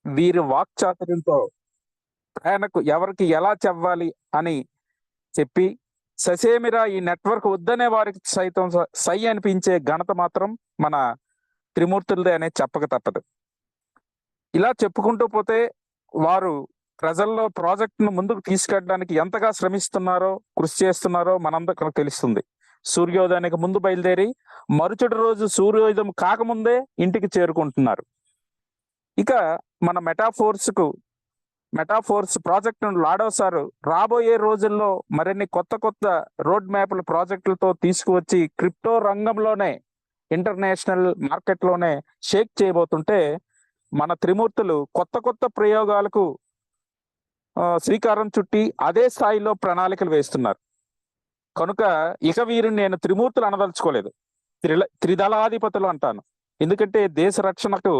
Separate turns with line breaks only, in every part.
వీరి వాక్చాతుర్యంతో ఆయనకు ఎవరికి ఎలా చెప్పాలి అని చెప్పి ససేమిరా ఈ నెట్వర్క్ వద్దనే వారికి సైతం సై అనిపించే ఘనత మాత్రం మన త్రిమూర్తులదే అనేది చెప్పక తప్పదు. ఇలా చెప్పుకుంటూ పోతే వారు ప్రజల్లో ప్రాజెక్టును ముందుకు తీసుకెళ్ళడానికి ఎంతగా శ్రమిస్తున్నారో, కృషి చేస్తున్నారో మనందరికీ తెలుస్తుంది. సూర్యోదయానికి ముందు బయలుదేరి మరుసటి రోజు సూర్యోదయం కాకముందే ఇంటికి చేరుకుంటున్నారు. ఇక మన మెటాఫోర్స్ ప్రాజెక్టును లాడో సారు రాబోయే రోజుల్లో మరిన్ని కొత్త కొత్త రోడ్ మ్యాప్ల ప్రాజెక్టులతో తీసుకువచ్చి క్రిప్టో రంగంలోనే ఇంటర్నేషనల్ మార్కెట్లోనే షేక్ చేయబోతుంటే, మన త్రిమూర్తులు కొత్త కొత్త ప్రయోగాలకు శ్రీకారం చుట్టి అదే స్థాయిలో ప్రణాళికలు వేస్తున్నారు. కనుక ఇక వీరిని నేను త్రిమూర్తులు అనదలుచుకోలేదు, త్రిదళాధిపతులు అంటాను. ఎందుకంటే దేశ రక్షణకు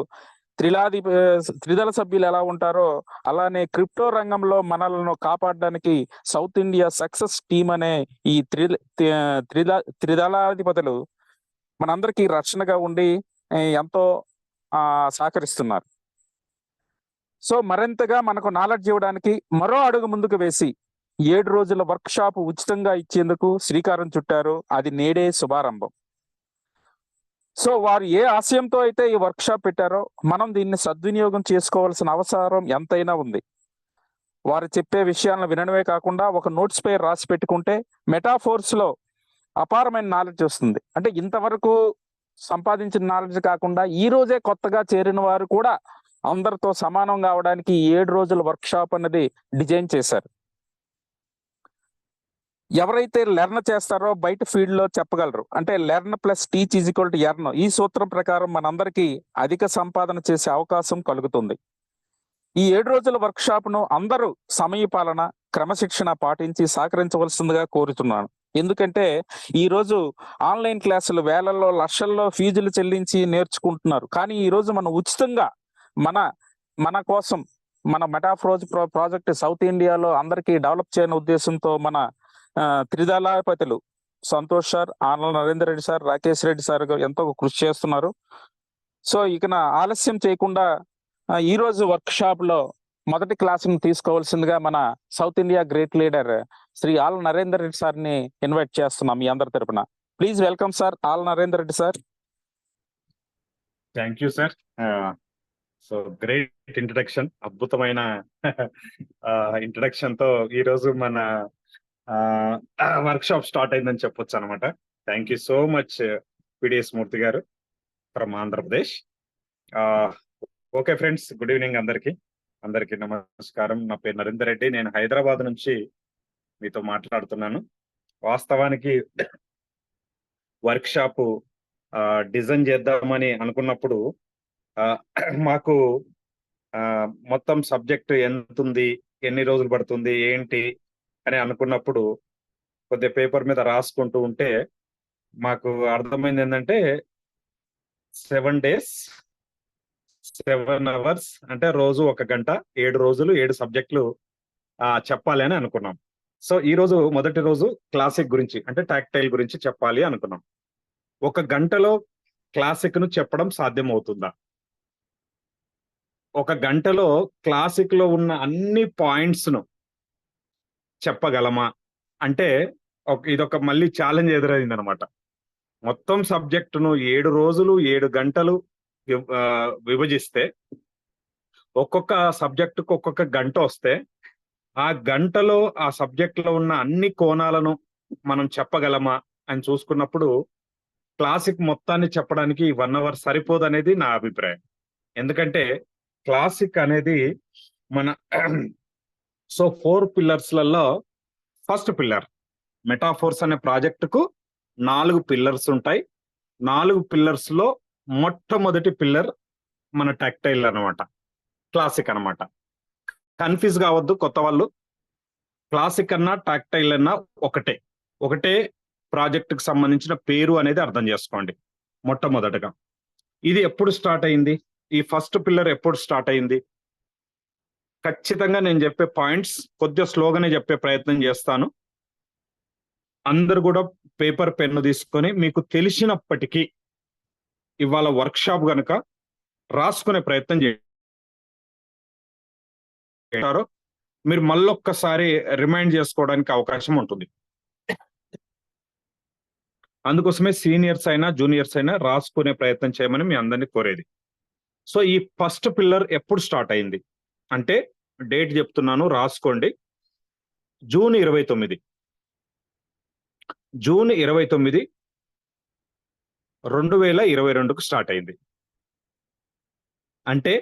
త్రిదళ సభ్యులు ఎలా ఉంటారో అలానే క్రిప్టో రంగంలో మనలను కాపాడడానికి సౌత్ ఇండియా సక్సెస్ టీమ్ అనే ఈ త్రిదళాధిపతులు మనందరికీ రక్షణగా ఉండి ఎంతో సహకరిస్తున్నారు. సో మరింతగా మనకు నాలెడ్జ్ ఇవ్వడానికి మరో అడుగు ముందుకు వేసి 7 రోజుల వర్క్ షాప్ ఉచితంగా ఇచ్చేందుకు శ్రీకారం చుట్టారు. అది నేడే శుభారంభం. సో వారు ఏ ఆశయంతో అయితే ఈ వర్క్ షాప్ పెట్టారో మనం దీన్ని సద్వినియోగం చేసుకోవాల్సిన అవసరం ఎంతైనా ఉంది. వారు చెప్పే విషయాలను వినడమే కాకుండా ఒక నోట్స్ పై రాసి పెట్టుకుంటే మెటాఫోర్స్ లో అపారమైన నాలెడ్జ్ వస్తుంది. అంటే ఇంతవరకు సంపాదించిన నాలెడ్జ్ కాకుండా ఈ రోజే కొత్తగా చేరిన వారు కూడా అందరితో సమానం కావడానికి 7 రోజుల వర్క్ షాప్ అనేది డిజైన్ చేశారు. ఎవరైతే లెర్న్ చేస్తారో బయట ఫీల్డ్ లో చెప్పగలరు. అంటే learn plus teach is equal to earn. ఈ సూత్రం ప్రకారం మనందరికీ అధిక సంపాదన చేసే అవకాశం కలుగుతుంది. ఈ 7 రోజుల వర్క్ షాప్ ను అందరూ సమయపాలన, క్రమశిక్షణ పాటించి సహకరించవలసిందిగా కోరుతున్నాను. ఎందుకంటే ఈ రోజు ఆన్లైన్ క్లాసులు వేలల్లో లక్షల్లో ఫీజులు చెల్లించి నేర్చుకుంటున్నారు. కానీ ఈ రోజు మనం ఉచితంగా మన కోసం మన మెటాఫోర్స్ ప్రాజెక్ట్ సౌత్ ఇండియాలో అందరికీ డెవలప్ చేయని ఉద్దేశంతో మన త్రిదళాధిపతులు సంతోష్ సార్, ఆనల నరేందర్ రెడ్డి సార్, రాకేష్ రెడ్డి సార్ ఎంతో కృషి చేస్తున్నారు. సో ఇక ఆలస్యం చేయకుండా ఈ రోజు వర్క్ షాప్ లో మొదటి క్లాసును తీసుకోవాల్సిందిగా మన South India great leader Shri ఆల్ నరేందర్ రెడ్డి సార్ని ఇన్వైట్ చేస్తున్నాం మీ అందరి తరపున. ప్లీజ్ వెల్కమ్ సార్ ఆల్ Narender Reddy sir.
Thank you sir. So great introduction, అద్భుతమైన ఇంట్రడక్షన్ తో ఈ రోజు మన వర్క్ షాప్ స్టార్ట్ అయిందని చెప్పొచ్చు అనమాట. Thank you so much PDS Murthy గారు from Andhra Pradesh. Okay friends, good evening అందరికి నమస్కారం. నా పేరు నరేందర్ రెడ్డి, నేను హైదరాబాద్ నుంచి మీతో మాట్లాడుతున్నాను. వాస్తవానికి వర్క్ షాప్ డిజైన్ చేద్దామని అనుకున్నప్పుడు మాకు మొత్తం సబ్జెక్ట్ ఎంత ఉంది, ఎన్ని రోజులు పడుతుంది, ఏంటి అని అనుకున్నప్పుడు కొద్దిగా పేపర్ మీద రాసుకుంటూ ఉంటే మాకు అర్థమైంది ఏంటంటే 7 days 7 hours అంటే రోజు 1 గంట, 7 రోజులు 7 సబ్జెక్టులు చెప్పాలి అని అనుకున్నాం. సో ఈ రోజు మొదటి రోజు క్లాసిక్ గురించి అంటే టాక్టైల్ గురించి చెప్పాలి అనుకున్నాం. 1 గంటలో క్లాసిక్ ను చెప్పడం సాధ్యం అవుతుందా? 1 గంటలో క్లాసిక్ లో ఉన్న అన్ని పాయింట్స్ ను చెప్పగలమా అంటే ఇదొక మళ్ళీ ఛాలెంజ్ ఎదురైంది అనమాట. మొత్తం సబ్జెక్టును 7 రోజులు 7 గంటలు విభజిస్తే ఒక్కొక్క సబ్జెక్టుకు ఒక్కొక్క గంట వస్తే ఆ గంటలో ఆ సబ్జెక్ట్ లో ఉన్న అన్ని కోణాలను మనం చెప్పగలమా అని చూసుకున్నప్పుడు క్లాసిక్ మొత్తాన్ని చెప్పడానికి 1 hour సరిపోదనేది నా అభిప్రాయం. ఎందుకంటే క్లాసిక్ అనేది మన 4 పిల్లర్స్లలో ఫస్ట్ పిల్లర్ మెటాఫోర్స్ అనే ప్రాజెక్టుకు 4 పిల్లర్స్ ఉంటాయి. 4 పిల్లర్స్ లో మొట్టమొదటి పిల్లర్ మన టాక్టైల్ అనమాట, క్లాసిక్ అనమాట. కన్ఫ్యూజ్ కావద్దు కొత్త వాళ్ళు, క్లాసిక్ అన్నా టాక్టైల్ అన్నా ఒకటే ప్రాజెక్టుకు సంబంధించిన పేరు అనేది అర్థం చేసుకోండి. మొట్టమొదటగా ఇది ఎప్పుడు స్టార్ట్ అయింది, ఈ ఫస్ట్ పిల్లర్ ఎప్పుడు స్టార్ట్ అయింది? ఖచ్చితంగా నేను చెప్పే పాయింట్స్ కొద్దిగా స్లోగానే చెప్పే ప్రయత్నం చేస్తాను. అందరు కూడా పేపర్ పెన్ను తీసుకొని మీకు తెలిసినప్పటికీ ఇవాళ వర్క్ షాప్ కనుక రాసుకునే ప్రయత్నం చేయండి. ఉంటారో మీరు మళ్ళొక్కసారి రిమైండ్ చేసుకోవడానికి అవకాశం ఉంటుంది. అందుకోసమే సీనియర్స్ అయినా జూనియర్స్ అయినా రాసుకునే ప్రయత్నం చేయమని మీ అందరినీ కోరేది. సో ఈ ఫస్ట్ పిల్లర్ ఎప్పుడు స్టార్ట్ అయింది అంటే డేట్ చెప్తున్నాను, రాసుకోండి. జూన్ 29, జూన్ 29, 2022కు స్టార్ట్ అయింది. అంటే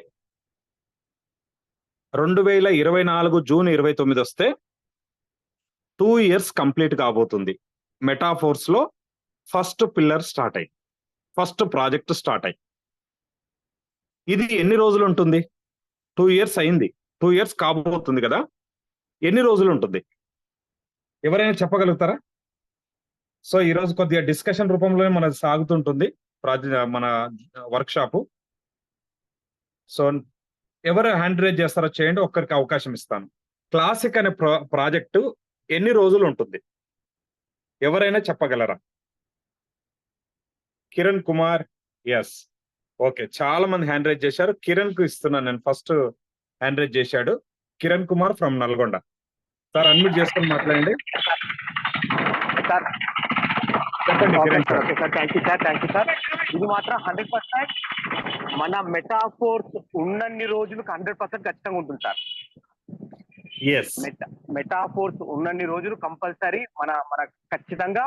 2024 జూన్ 29 వస్తే 2 years కంప్లీట్ కాబోతుంది. మెటాఫోర్స్ లో ఫస్ట్ పిల్లర్ స్టార్ట్ అయ్యి, ఫస్ట్ ప్రాజెక్ట్ స్టార్ట్ అయ్యి. ఇది ఎన్ని రోజులు ఉంటుంది? 2 years అయింది, 2 years కాబోతుంది కదా. ఎన్ని రోజులు ఉంటుంది ఎవరైనా చెప్పగలుగుతారా? సో ఈ రోజు కొద్దిగా డిస్కషన్ రూపంలోనే మనది సాగుతుంటుంది మన వర్క్ షాపు. సో ఎవరు హ్యాండ్ రేజ్ చేస్తారో చేయండి, ఒక్కరికి అవకాశం ఇస్తాను. క్లాసిక్ అనే ప్రాజెక్టు ఎన్ని రోజులు ఉంటుంది ఎవరైనా చెప్పగలరా? కిరణ్ కుమార్, ఎస్, ఓకే, చాలా మంది హ్యాండ్ రేజ్ చేశారు. కిరణ్ కు ఇస్తున్నాను నేను. ఫస్ట్ హ్యాండ్ రేజ్ చేశాడు Kiran Kumar from Nalgonda. Sir unmute చేసుకొని మాట్లాడండి.
సార్
చెప్పండి Kiran sir.
Okay sir, thank you sir. ఇది మాత్రం 100% మన మెటాఫోర్స్ ఉన్నన్ని రోజులకు 100% ఖచ్చితంగా ఉంటుంది సార్.
ఎస్,
మెటాఫోర్స్ ఉన్నన్ని రోజులు కంపల్సరీ మన ఖచ్చితంగా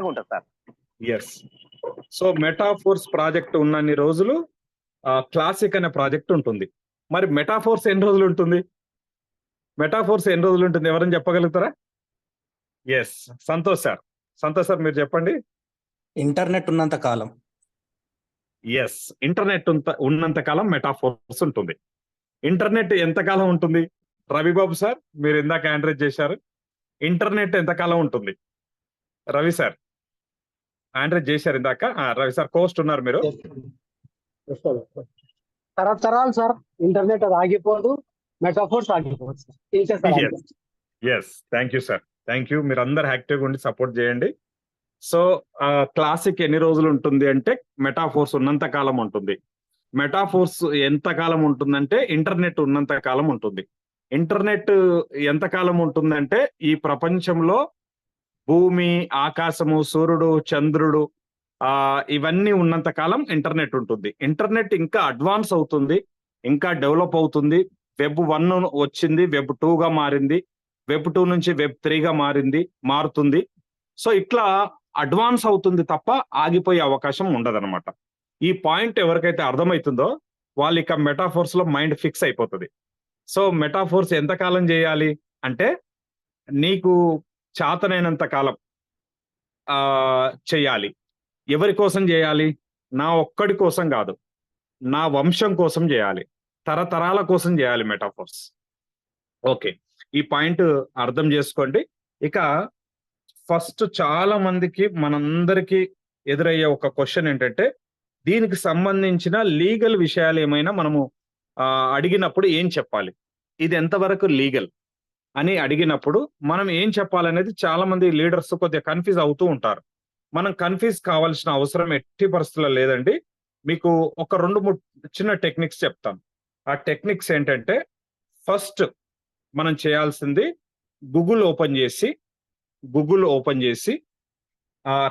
ఉంటుంది sir.
Yes. So metaphors project ఉన్నన్ని రోజులు క్లాసిక్ అనే ప్రాజెక్ట్ ఉంటుంది. మరి మెటాఫోర్స్ ఎన్ని రోజులు ఉంటుంది? మెటాఫోర్స్ ఎన్ని రోజులు ఉంటుంది ఎవరైనా చెప్పగలుగుతారా? Yes, Santosh sir. Santosh sir మీరు చెప్పండి.
ఇంటర్నెట్ ఉన్నంత కాలం.
ఎస్, ఇంటర్నెట్ ఉన్నంత కాలం మెటాఫోర్స్ ఉంటుంది. ఇంటర్నెట్ ఎంతకాలం ఉంటుంది? రవిబాబు సార్ మీరు ఇందాక హ్యాండ్ రైజ్ చేశారు. ఇంటర్నెట్ ఎంతకాలం ఉంటుంది? రవి సార్ హ్యాండ్ రైజ్ చేశారు ఇందాక. రవి సార్ కోస్ట్ ఉన్నారు మీరు.
తరతరాలు సార్, ఇంటర్నెట్ అది ఆగిపోదు, మెటాఫోర్స్ ఆగిపోదు sir.
Yes, thank you sir, thank you. మీరు అందరు యాక్టివ్గా ఉండి సపోర్ట్ చేయండి. సో క్లాసిక్ ఎన్ని రోజులు ఉంటుంది అంటే మెటాఫోర్స్ ఉన్నంత కాలం ఉంటుంది. మెటాఫోర్స్ ఎంతకాలం ఉంటుందంటే ఇంటర్నెట్ ఉన్నంత కాలం ఉంటుంది. ఇంటర్నెట్ ఎంతకాలం ఉంటుందంటే ఈ ప్రపంచంలో భూమి, ఆకాశము, సూర్యుడు, చంద్రుడు ఇవన్నీ ఉన్నంత కాలం ఇంటర్నెట్ ఉంటుంది. ఇంటర్నెట్ ఇంకా అడ్వాన్స్ అవుతుంది, ఇంకా డెవలప్ అవుతుంది. వెబ్ 1 వచ్చింది, వెబ్ 2గా మారింది, వెబ్ 2 నుంచి వెబ్ 3గా మారుతుంది. సో ఇట్లా అడ్వాన్స్ అవుతుంది తప్ప ఆగిపోయే అవకాశం ఉండదన్నమాట. ఈ పాయింట్ ఎవరికైతే అర్థమవుతుందో వాళ్ళు ఇక మెటాఫోర్స్ లో మైండ్ ఫిక్స్ అయిపోతుంది. సో మెటాఫోర్స్ ఎంతకాలం చేయాలి అంటే నీకు చాతనైనంత కాలం చేయాలి. ఎవరి కోసం చేయాలి? నా ఒక్కడి కోసం కాదు, నా వంశం కోసం చేయాలి, తరతరాల కోసం చేయాలి మెటాఫోర్స్. ఓకే, ఈ పాయింట్ అర్థం చేసుకోండి. ఇక ఫస్ట్ చాలా మందికి మనందరికీ ఎదురయ్యే ఒక క్వశ్చన్ ఏంటంటే దీనికి సంబంధించిన లీగల్ విషయాలు ఏమైనా మనము అడిగినప్పుడు ఏం చెప్పాలి, ఇది ఎంతవరకు లీగల్ అని అడిగినప్పుడు మనం ఏం చెప్పాలనేది చాలా మంది లీడర్స్ కొద్దిగా కన్ఫ్యూజ్ అవుతూ ఉంటారు. మనం కన్ఫ్యూజ్ కావాల్సిన అవసరం ఎట్టి పరిస్థితుల్లో లేదండి. మీకు ఒక 2-3 చిన్న టెక్నిక్స్ చెప్తాను. ఆ టెక్నిక్స్ ఏంటంటే ఫస్ట్ మనం చేయాల్సింది గూగుల్ ఓపెన్ చేసి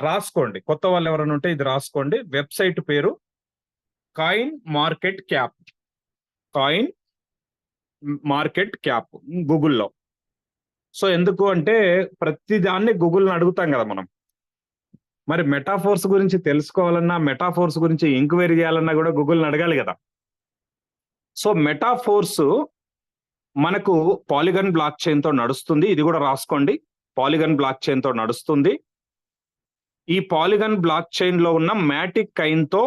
రాసుకోండి. కొత్త వాళ్ళు ఎవరైనా ఉంటే ఇది రాసుకోండి. వెబ్సైట్ పేరు కాయిన్ మార్కెట్ క్యాప్ గూగుల్లో. సో ఎందుకు అంటే ప్రతి దాన్ని గూగుల్ని అడుగుతాం కదా మనం. మరి మెటాఫోర్స్ గురించి తెలుసుకోవాలన్నా, మెటాఫోర్స్ గురించి ఎంక్వైరీ చేయాలన్నా కూడా గూగుల్ని అడగాలి కదా. సో మెటాఫోర్స్ మనకు పాలిగన్ బ్లాక్ చైన్ తో నడుస్తుంది. ఇది కూడా రాసుకోండి, పాలిగన్ బ్లాక్ చైన్ తో నడుస్తుంది. ఈ పాలిగన్ బ్లాక్ చైన్ లో ఉన్న మ్యాటిక్ కైన్ తో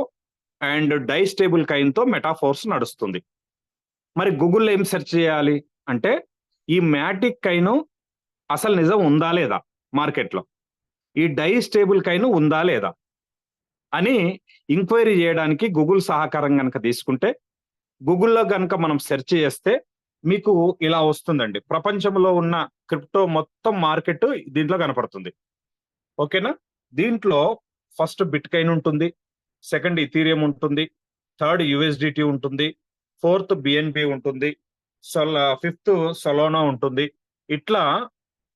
అండ్ డైస్టేబుల్ కైన్ తో మెటాఫోర్స్ నడుస్తుంది. మరి గూగుల్లో ఏం సెర్చ్ చేయాలి అంటే ఈ మ్యాటిక్ కైన్ అసలు నిజం ఉందా లేదా మార్కెట్లో, ఈ డైస్టేబుల్ కైన్ ఉందా లేదా అని ఎంక్వైరీ చేయడానికి గూగుల్ సహకారం కనుక తీసుకుంటే, గూగుల్లో కనుక మనం సెర్చ్ చేస్తే మీకు ఇలా వస్తుందండి. ప్రపంచంలో ఉన్న క్రిప్టో మొత్తం మార్కెట్ దీంట్లో కనపడుతుంది. ఓకేనా? దీంట్లో ఫస్ట్ బిట్ కైన్ ఉంటుంది, సెకండ్ ఇథీరియం ఉంటుంది, థర్డ్ USDT ఉంటుంది, ఫోర్త్ BNB ఉంటుంది, ఫిఫ్త్ సొలోనా ఉంటుంది. ఇట్లా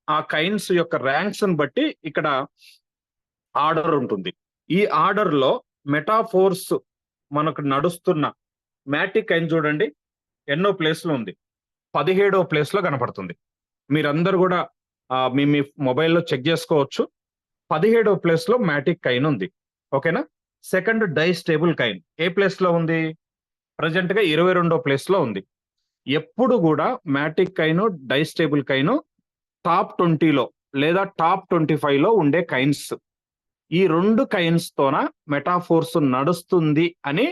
ఆ కైన్స్ యొక్క ర్యాంక్స్ బట్టి ఇక్కడ ఆర్డర్ ఉంటుంది. ఈ ఆర్డర్ లో మెటాఫోర్స్ మనకు నడుస్తున్న మ్యాటిక్ కైన్ చూడండి ఎన్నో ప్లేస్ లో ఉంది, 17వ ప్లేస్ లో కనపడుతుంది. మీరందరూ కూడా మీ మీ మొబైల్లో చెక్ చేసుకోవచ్చు. 17వ ప్లేస్ లో మ్యాటిక్ కైన్ ఉంది. ఓకేనా. సెకండ్ డైస్టేబుల్ కైన్ ఏ ప్లేస్ లో ఉంది? ప్రజెంట్ గా 22వ ప్లేస్ లో ఉంది. ఎప్పుడు కూడా మ్యాటిక్ కైన్, డైస్టేబుల్ కైన్ టాప్ 20లో లేదా టాప్ 25లో ఉండే కైన్స్. ఈ రెండు కైన్స్ తోన మెటాఫోర్స్ నడుస్తుంది అని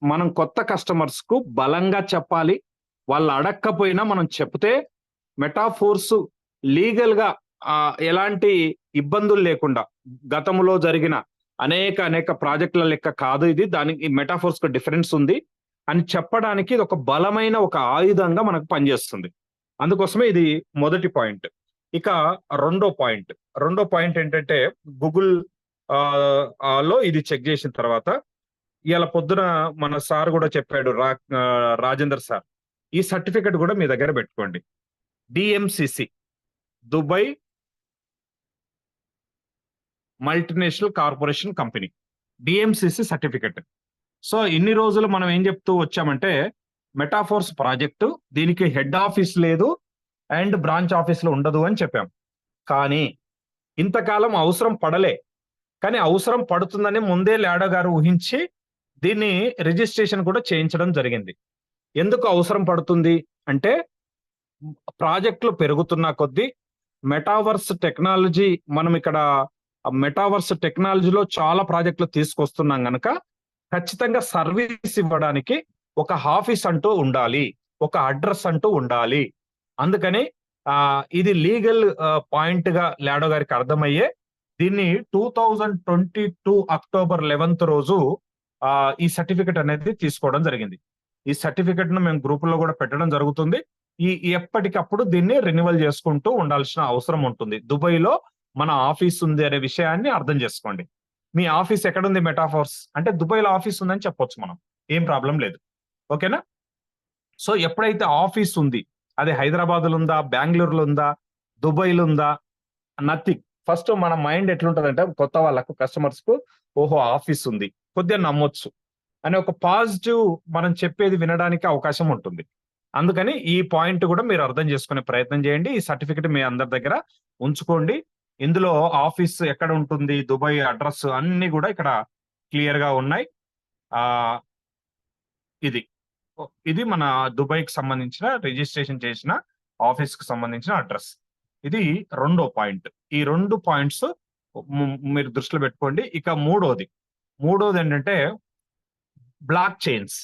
మనం కొత్త కస్టమర్స్ కు బలంగా చెప్పాలి. వాళ్ళు అడక్కపోయినా మనం చెప్తే మెటాఫోర్స్ లీగల్ గా ఎలాంటి ఇబ్బందులు లేకుండా గతంలో జరిగిన అనేక ప్రాజెక్టుల లెక్క కాదు ఇది, దానికి మెటాఫోర్స్ కు డిఫరెన్స్ ఉంది అని చెప్పడానికి ఇది ఒక బలమైన ఒక ఆయుధంగా మనకు పనిచేస్తుంది. అందుకోసమే ఇది మొదటి పాయింట్. ఇక రెండో పాయింట్ ఏంటంటే గూగుల్ లో ఇది చెక్ చేసిన తర్వాత ఇవాళ పొద్దున మన సార్ కూడా చెప్పాడు, రాజేందర్ సార్, ఈ సర్టిఫికెట్ కూడా మీ దగ్గర పెట్టుకోండి. DMCC, Dubai multinational corporation company, DMCC certificate. So ఇన్ని రోజులు మనం ఏం చెప్తూ వచ్చామంటే మెటాఫోర్స్ ప్రాజెక్టు, దీనికి హెడ్ ఆఫీస్ లేదు అండ్ బ్రాంచ్ ఆఫీస్ లో ఉండదు అని చెప్పాం. కానీ ఇంతకాలం అవసరం పడలే, కానీ అవసరం పడుతుందని ముందే లాడో గారు ఊహించి దీన్ని రిజిస్ట్రేషన్ కూడా చేయించడం జరిగింది. ఎందుకు అవసరం పడుతుంది అంటే ప్రాజెక్టులు పెరుగుతున్న కొద్దీ మెటావర్స్ టెక్నాలజీ, మనం ఇక్కడ మెటావర్స్ టెక్నాలజీలో చాలా ప్రాజెక్టులు తీసుకొస్తున్నాం గనక ఖచ్చితంగా సర్వీస్ ఇవ్వడానికి ఒక ఆఫీస్ అంటూ ఉండాలి, ఒక అడ్రస్ అంటూ ఉండాలి. అందుకని ఇది లీగల్ పాయింట్ గా లాడో గారికి అర్థమయ్యే దీన్ని 2022 అక్టోబర్ 11th రోజు ఈ సర్టిఫికెట్ అనేది తీసుకోవడం జరిగింది. ఈ సర్టిఫికెట్ ను మేము గ్రూప్ లో కూడా పెట్టడం జరుగుతుంది. ఎప్పటికప్పుడు దీన్ని రెన్యువల్ చేసుకుంటూ ఉండాల్సిన అవసరం ఉంటుంది. దుబాయ్ లో మన ఆఫీస్ ఉంది అనే విషయాన్ని అర్థం చేసుకోండి. మీ ఆఫీస్ ఎక్కడుంది మెటాఫోర్స్ అంటే దుబాయ్ లో ఆఫీస్ ఉందని చెప్పొచ్చు మనం, ఏం ప్రాబ్లం లేదు. ఓకేనా. సో ఎప్పుడైతే ఆఫీస్ ఉంది, అది హైదరాబాద్ లో ఉందా, బెంగళూరులో ఉందా, దుబాయ్లో ఉందా, నథింగ్. ఫస్ట్ మన మైండ్ ఎట్లుంటదంటే కొత్త వాళ్ళకు కస్టమర్స్ కు, ఓహో ఆఫీస్ ఉంది, కొద్దిగా నమ్మొచ్చు అనే ఒక పాజిటివ్ మనం చెప్పేది వినడానికి అవకాశం ఉంటుంది. అందుకని ఈ పాయింట్ కూడా మీరు అర్థం చేసుకునే ప్రయత్నం చేయండి. ఈ సర్టిఫికెట్ మీ అందరి దగ్గర ఉంచుకోండి. ఇందులో ఆఫీస్ ఎక్కడ ఉంటుంది, దుబాయ్ అడ్రస్ అన్ని కూడా ఇక్కడ క్లియర్ గా ఉన్నాయి. ఇది మన దుబాయ్కి సంబంధించిన రిజిస్ట్రేషన్ చేసిన ఆఫీస్ కి సంబంధించిన అడ్రస్. ఇది రెండో పాయింట్. ఈ రెండు పాయింట్స్ మీరు దృష్టిలో పెట్టుకోండి. ఇక మూడోది ఏంటంటే బ్లాక్ చైన్స్.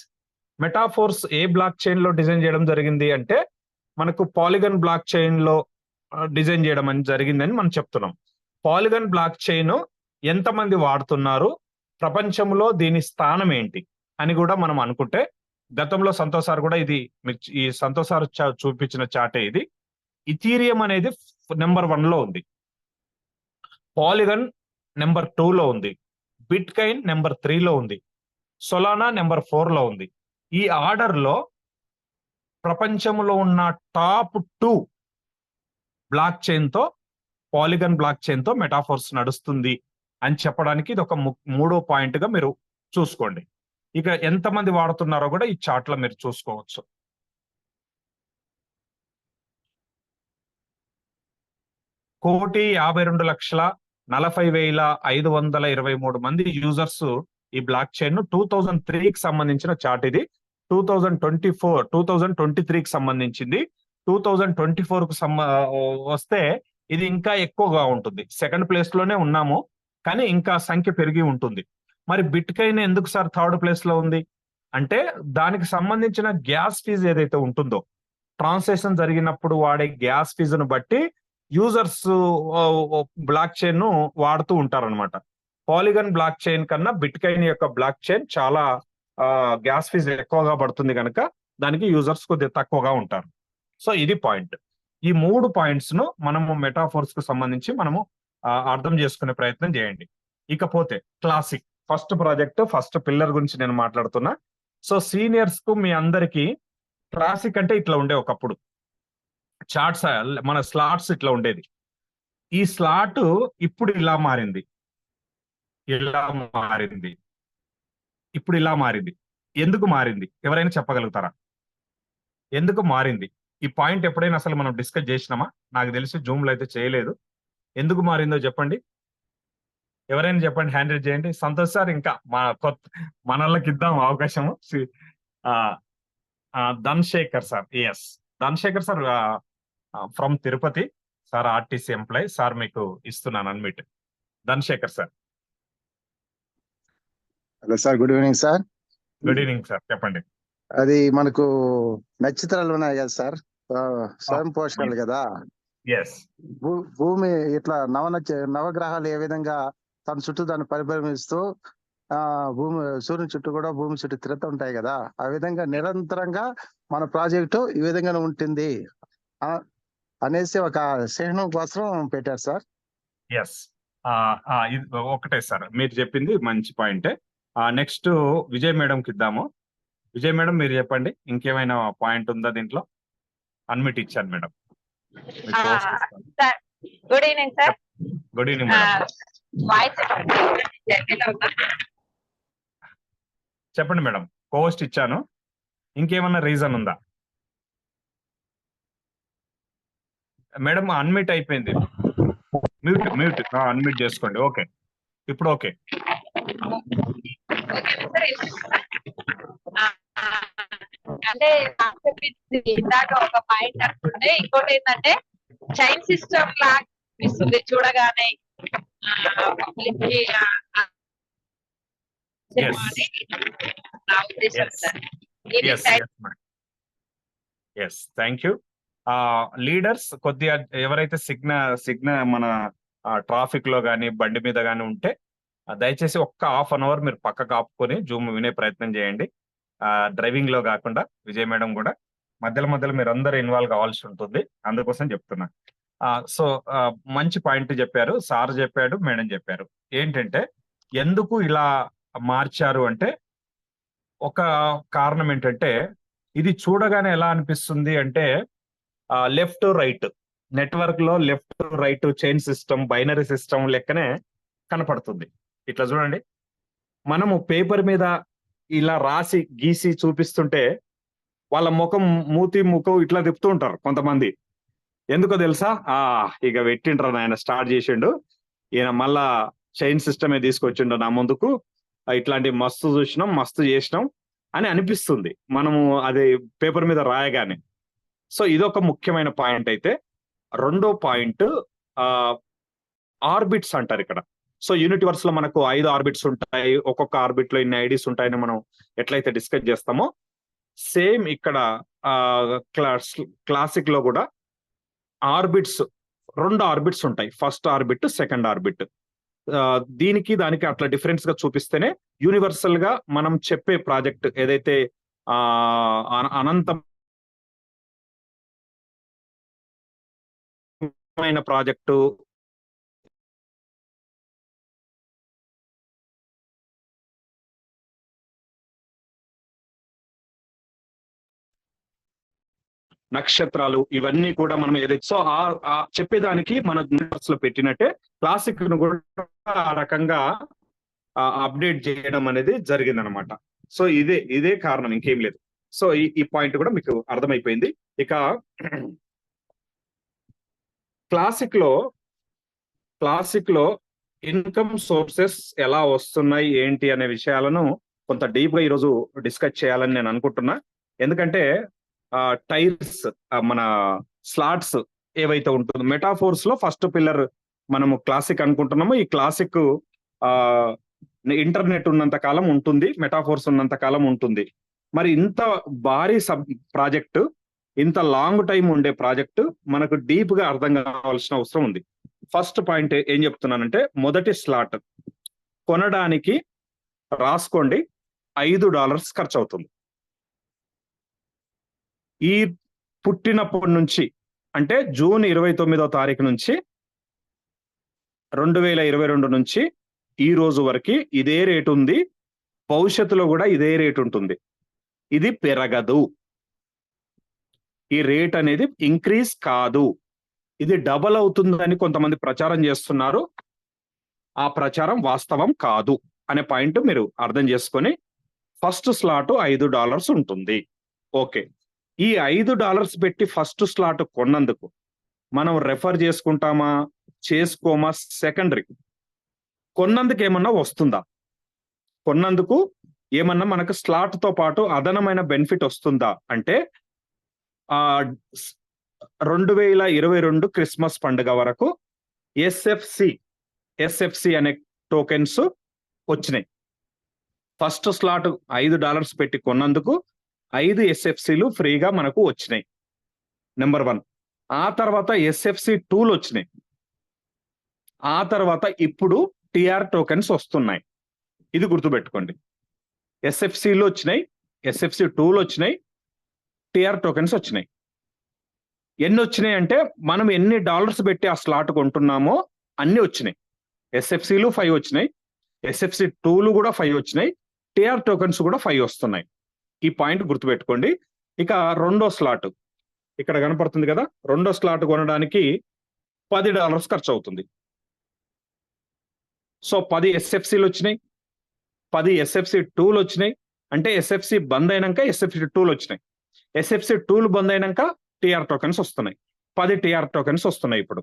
మెటాఫోర్స్ ఏ బ్లాక్ చైన్ లో డిజైన్ చేయడం జరిగింది అంటే మనకు పాలిగన్ బ్లాక్ చైన్ లో డిజైన్ చేయడం అని జరిగిందని మనం చెప్తున్నాం. పాలిగన్ బ్లాక్ చైన్ ఎంతమంది వాడుతున్నారు, ప్రపంచంలో దీని స్థానం ఏంటి అని కూడా మనం అనుకుంటే, గతంలో సంతోష్ సార్ కూడా ఈ సంతోష్ సార్ చూపించిన చాటే ఇది. ఇథీరియం అనేది నెంబర్ 1 లో ఉంది, పాలిగన్ నెంబర్ 2 లో ఉంది, బిట్ కాయిన్ నెంబర్ 3 లో ఉంది, సొలానా నెంబర్ 4 లో ఉంది. ఈ ఆర్డర్ లో ప్రపంచంలో ఉన్న టాప్ 2 బ్లాక్ చైన్ తో, పాలిగన్ బ్లాక్ చైన్ తో మెటాఫోర్స్ నడుస్తుంది అని చెప్పడానికి ఇది ఒక మూడో పాయింట్ గా మీరు చూసుకోండి. ఇక ఎంతమంది వాడుతున్నారో కూడా ఈ చార్ట్ లో మీరు చూసుకోవచ్చు. కోటి 52,40,523 మంది యూజర్స్ ఈ బ్లాక్ చైన్ 2003కి సంబంధించిన చార్ట్ ఇది. 2023కి సంబంధించింది. 2024కు వస్తే ఇది ఇంకా ఎక్కువగా ఉంటుంది. సెకండ్ ప్లేస్ లోనే ఉన్నాము, కానీ ఇంకా సంఖ్య పెరిగి ఉంటుంది. మరి బిట్ కాయిన్ ఎందుకు సార్ థర్డ్ ప్లేస్ లో ఉంది అంటే దానికి సంబంధించిన గ్యాస్ ఫీజు ఏదైతే ఉంటుందో, ట్రాన్సాక్షన్ జరిగినప్పుడు వాడే గ్యాస్ ఫీజును బట్టి యూజర్స్ బ్లాక్ చైన్ ను వాడుతూ ఉంటారనమాట. పాలిగన్ బ్లాక్ చైన్ కన్నా బిట్ కాయిన్ యొక్క బ్లాక్ చైన్ చాలా గ్యాస్ ఫీజు ఎక్కువగా పడుతుంది కనుక దానికి యూజర్స్ కొద్దిగా తక్కువగా ఉంటారు. సో ఇది పాయింట్. ఈ 3 పాయింట్స్ ను మనము మెటాఫోర్స్ కు సంబంధించి మనము అర్థం చేసుకునే ప్రయత్నం చేయండి. ఇకపోతే classic first project, first pillar గురించి నేను మాట్లాడుతున్నా. సో సీనియర్స్ కు మీ అందరికి క్లాసిక్ అంటే ఇట్లా ఉండే ఒకప్పుడు చార్ట్స్, మన స్లాట్స్ ఇట్లా ఉండేది. ఈ స్లాట్ ఇప్పుడు ఇలా మారింది, ఇలా మారింది, ఇప్పుడు ఇలా మారింది. ఎందుకు మారింది? ఎవరైనా చెప్పగలుగుతారా? ఎందుకు మారింది? ఈ పాయింట్ ఎప్పుడైనా అసలు మనం డిస్కస్ చేసినామా? నాకు తెలిసి జూమ్ లో అయితే చేయలేదు. ఎందుకు మారిందో చెప్పండి, ఎవరైనా చెప్పండి, హ్యాండ్ రైజ్ చేయండి. సంతోష్ సార్, ఇంకా మనళ్ళకి ఇద్దాం అవకాశము. Dhanasekhar sir, yes Dhanasekhar sir from Tirupati sir, RTC employee sir, మీకు ఇస్తున్నాను unmute. Dhanasekhar sir.
Hello sir, good evening sir.
Good evening sir, చెప్పండి.
అది మనకు నక్షత్రాలు ఉన్నాయి కదా సార్, స్వయం పోషకాలు కదా.
ఎస్.
భూమి ఇట్లా నవగ్రహాలు ఏ విధంగా తన చుట్టూ దాన్ని పరిభ్రమిస్తూ భూమి సూర్యుని చుట్టూ కూడా భూమి చుట్టూ తిరుగుతూ ఉంటాయి కదా, ఆ విధంగా నిరంతరంగా మన ప్రాజెక్టు ఈ విధంగానే ఉంటుంది అనేసి ఒక చిహ్నం కోసం పెట్టారు సార్.
ఎస్, ఒకటే సార్ మీరు చెప్పింది మంచి పాయింటే. నెక్స్ట్ విజయ్ మేడంకి ఇద్దాము. విజయ్ మేడం, మీరు చెప్పండి, ఇంకేమైనా పాయింట్ ఉందా దీంట్లో? అన్మిట్ ఇచ్చాను madam.
Good evening sir.
Good evening madam. చెప్పండి మేడం, కోస్ట్ ఇచ్చాను, ఇంకేమన్నా రీజన్ ఉందా? మేడం అన్మిట్ అయిపోయింది, మ్యూట్ అన్మిట్ చేసుకోండి. ఓకే, ఇప్పుడు ఓకే.
అంటే ఇందాక ఒక పాయింట్ అనుకుంటే, ఇంకోటి ఏంటంటే చైన్ సిస్టమ్ లాగా అనిపిస్తుంది చూడగానే. నా ఉద్దేశం sir.
Yes, thank you. Leaders కొద్దిగా ఎవరైతే సిగ్న మన ట్రాఫిక్ లో గానీ బండి మీద గానీ ఉంటే దయచేసి ఒక్క హాఫ్ అన్ అవర్ మీరు పక్కకు ఆపుకొని జూమ్ వినే ప్రయత్నం చేయండి. డ్రైవింగ్ లో కాకుండా. విజయ్ మేడం కూడా మధ్యలో మీరు అందరూ ఇన్వాల్వ్ కావాల్సి ఉంటుంది, అందుకోసం చెప్తున్నా. సో మంచి పాయింట్ చెప్పారు సార్, చెప్పాడు మేడం చెప్పారు. ఏంటంటే ఎందుకు ఇలా మార్చారు అంటే, ఒక కారణం ఏంటంటే, ఇది చూడగానే ఎలా అనిపిస్తుంది అంటే లెఫ్ట్ రైట్ నెట్వర్క్ లో left right chain system, binary system లెక్కనే కనపడుతుంది. ఇట్లా చూడండి, మనము పేపర్ మీద ఇలా రాసి గీసి చూపిస్తుంటే వాళ్ళ ముఖం ముఖం ఇట్లా తిప్పుతూ ఉంటారు కొంతమంది. ఎందుకో తెలుసా? ఇక పెట్టిండ్రు ఆయన, స్టార్ట్ చేసిండు ఈయన, మళ్ళా చైన్ సిస్టమే తీసుకొచ్చిండు నా ముందుకు, ఇట్లాంటి మస్తు చూసినాం, మస్తు చేసినాం అని అనిపిస్తుంది మనము అది పేపర్ మీద రాయగానే. సో ఇదొక ముఖ్యమైన పాయింట్. అయితే రెండో పాయింట్ ఆర్బిట్స్ అంటారు ఇక్కడ. సో యూనివర్స్ లో మనకు 5 ఆర్బిట్స్ ఉంటాయి, ఒక్కొక్క ఆర్బిట్ లో ఇన్ని ఐడీస్ ఉంటాయని మనం ఎట్లయితే డిస్కస్ చేస్తామో, సేమ్ ఇక్కడ క్లాసిక్ లో కూడా ఆర్బిట్స్ 2 ఆర్బిట్స్ ఉంటాయి, ఫస్ట్ ఆర్బిట్, సెకండ్ ఆర్బిట్. దీనికి దానికి అట్లా డిఫరెన్స్ గా చూపిస్తేనే యూనివర్సల్ గా మనం చెప్పే ప్రాజెక్ట్ ఏదైతే అనంతమైన ప్రాజెక్టు, నక్షత్రాలు, ఇవన్నీ కూడా మనం ఏదైతే సో చెప్పేదానికి మన యూనివర్స్ లో పెట్టినట్టే క్లాసిక్ ను కూడా ఆ రకంగా అప్డేట్ చేయడం అనేది జరిగింది అనమాట. సో ఇదే కారణం, ఇంకేం లేదు. సో ఈ పాయింట్ కూడా మీకు అర్థమైపోయింది. ఇక క్లాసిక్ లో ఇన్కమ్ సోర్సెస్ ఎలా వస్తున్నాయి ఏంటి అనే విషయాలను కొంత డీప్ గా ఈరోజు డిస్కస్ చేయాలని నేను అనుకుంటున్నా. ఎందుకంటే టైర్స్, మన స్లాట్స్ ఏవైతే ఉంటుందో, మెటాఫోర్స్ లో ఫస్ట్ పిల్లర్ మనము క్లాసిక్ అనుకుంటున్నాము. ఈ క్లాసిక్ ఇంటర్నెట్ ఉన్నంత కాలం ఉంటుంది, మెటాఫోర్స్ ఉన్నంత కాలం ఉంటుంది. మరి ఇంత భారీ ప్రాజెక్టు, ఇంత లాంగ్ టైం ఉండే ప్రాజెక్టు మనకు డీప్ గా అర్థం కావాల్సిన అవసరం ఉంది. ఫస్ట్ పాయింట్ ఏం చెప్తున్నానంటే, మొదటి స్లాట్ కొనడానికి రాసుకోండి, $5 ఖర్చు అవుతుంది. ఈ పుట్టినప్పటి నుంచి అంటే జూన్ 29వ తారీఖు నుంచి 2022 నుంచి ఈ రోజు వరకు ఇదే రేటు ఉంది, భవిష్యత్తులో కూడా ఇదే రేటు ఉంటుంది. ఇది పెరగదు. ఈ రేట్ అనేది ఇంక్రీజ్ కాదు. ఇది డబల్ అవుతుందని కొంతమంది ప్రచారం చేస్తున్నారు. ఆ ప్రచారం వాస్తవం కాదు అనే పాయింట్ మీరు అర్థం చేసుకొని ఫస్ట్ స్లాట్ $5 ఉంటుంది. ఓకే, ఈ $5 పెట్టి ఫస్ట్ స్లాట్ కొన్నందుకు మనం రెఫర్ చేసుకుంటామా చేసుకోమా సెకండరీ. కొన్నందుకు ఏమన్నా వస్తుందా? కొన్నందుకు ఏమన్నా మనకు స్లాట్ తో పాటు అదనమైన బెనిఫిట్ వస్తుందా అంటే 2022 క్రిస్మస్ పండుగ వరకు ఎస్ఎఫ్సి అనే టోకెన్స్ వచ్చినాయి. ఫస్ట్ స్లాట్ $5 పెట్టి కొన్నందుకు 5 SFCలు ఫ్రీగా మనకు వచ్చినాయి. నెంబర్ 1. ఆ తర్వాత SFC 2లు వచ్చినాయి. ఆ తర్వాత ఇప్పుడు TR టోకెన్స్ వస్తున్నాయి. ఇది గుర్తుపెట్టుకోండి. SFCలు వచ్చినాయి, SFC 2లు వచ్చినాయి, TR టోకెన్స్ వచ్చినాయి. ఎన్ని వచ్చినాయి అంటే మనం ఎన్ని డాలర్స్ పెట్టి ఆ స్లాట్ కొంటున్నామో అన్ని వచ్చినాయి. SFCలు 5 వచ్చినాయి, SFC 2లు కూడా 5 వచ్చినాయి, TR టోకెన్స్ కూడా 5 వస్తున్నాయి. ఈ పాయింట్ గుర్తుపెట్టుకోండి. ఇక రెండో స్లాట్ ఇక్కడ కనపడుతుంది కదా, రెండో స్లాట్ కొనడానికి $10 ఖర్చు అవుతుంది. సో 10 SFCలు వచ్చినాయి, 10 SFC 2లు వచ్చినాయి. అంటే SFC బంద్ అయినాక SFC 2లు వచ్చినాయి. SFC 2లు బంద్ అయినాక TR టోకెన్స్ వస్తున్నాయి. 10 TR టోకెన్స్ వస్తున్నాయి ఇప్పుడు.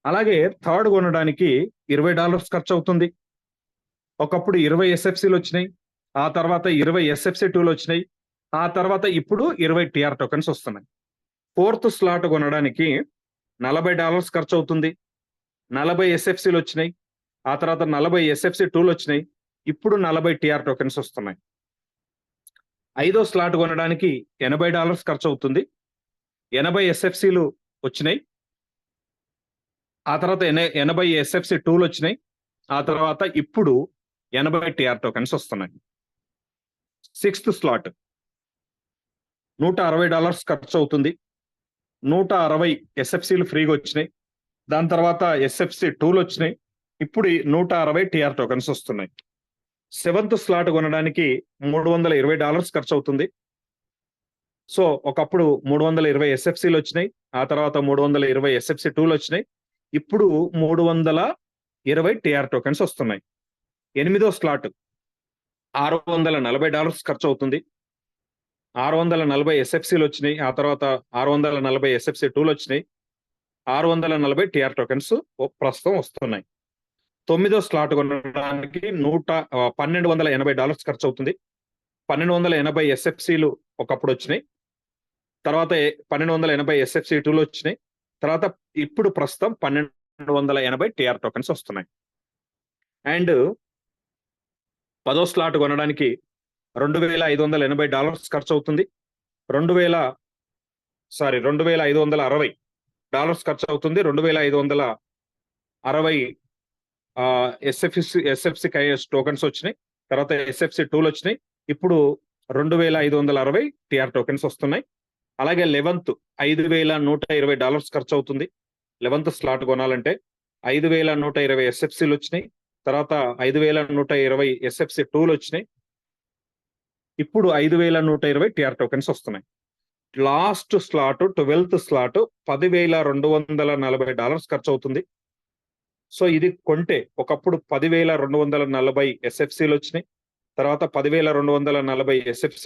అలాగే థర్డ్ కొనడానికి $20 ఖర్చు అవుతుంది. ఒకప్పుడు 20 SFCలు వచ్చినాయి, ఆ తర్వాత 20 SFC 2లు వచ్చినాయి, ఆ తర్వాత ఇప్పుడు 20 TR టోకెన్స్ వస్తున్నాయి. ఫోర్త్ స్లాట్ కొనడానికి $40 ఖర్చు అవుతుంది. 40 SFCలు వచ్చినాయి, ఆ తర్వాత 40 SFC 2లు వచ్చినాయి, ఇప్పుడు 40 TR టోకెన్స్ వస్తున్నాయి. ఐదో స్లాట్ కొనడానికి $80 ఖర్చు అవుతుంది. 80 SFCలు వచ్చినాయి, ఆ తర్వాత 80 SFC 2లు వచ్చినాయి, ఆ తర్వాత ఇప్పుడు 80 TR టోకెన్స్ వస్తున్నాయి. సిక్స్త్ స్లాట్ $160 ఖర్చు అవుతుంది. 160 SFCలు ఫ్రీగా వచ్చినాయి, దాని తర్వాత SFC 2లు వచ్చినాయి, ఇప్పుడు 160 TR టోకెన్స్ వస్తున్నాయి. సెవెంత్ స్లాట్ కొనడానికి $320 ఖర్చు అవుతుంది. సో ఒకప్పుడు 320 SFCలు వచ్చినాయి, ఆ తర్వాత 320 SFC 2లు వచ్చినాయి, ఇప్పుడు 320 TR టోకెన్స్ వస్తున్నాయి. ఎనిమిదో స్లాట్ $640 ఖర్చు అవుతుంది. 640 SFCలు వచ్చినాయి, ఆ తర్వాత 640 SFC 2లు వచ్చినాయి, 640 TR టోకెన్స్ ప్రస్తుతం వస్తున్నాయి. తొమ్మిదో స్లాట్ కొనడానికి $1280 ఖర్చు అవుతుంది. 1280 SFCలు ఒకప్పుడు వచ్చినాయి, తర్వాత 1280 SFC 2లు వచ్చినాయి, తర్వాత ఇప్పుడు ప్రస్తుతం 1280 TR టోకెన్స్ వస్తున్నాయి. అండ్ 10వ స్లాట్ కొనడానికి $2580 ఖర్చు అవుతుంది. 2560 ఖర్చు అవుతుంది. 2560 SFC టోకెన్స్ వచ్చినాయి, తర్వాత SFC 2లు వచ్చినాయి, ఇప్పుడు 2560 TR టోకెన్స్ వస్తున్నాయి. అలాగే 11th $5120 ఖర్చు అవుతుంది. 11th స్లాట్ కొనాలంటే 5120 SFCలు వచ్చినాయి, తర్వాత 5120 SFC 2లు వచ్చినాయి, ఇప్పుడు 5120 TR టోకెన్స్ వస్తున్నాయి. లాస్ట్ స్లాట్ 12th స్లాట్ $10,240 ఖర్చు అవుతుంది. సో ఇది కొంటే ఒకప్పుడు 10,240 SFCలు వచ్చినాయి, తర్వాత 10,240 SFC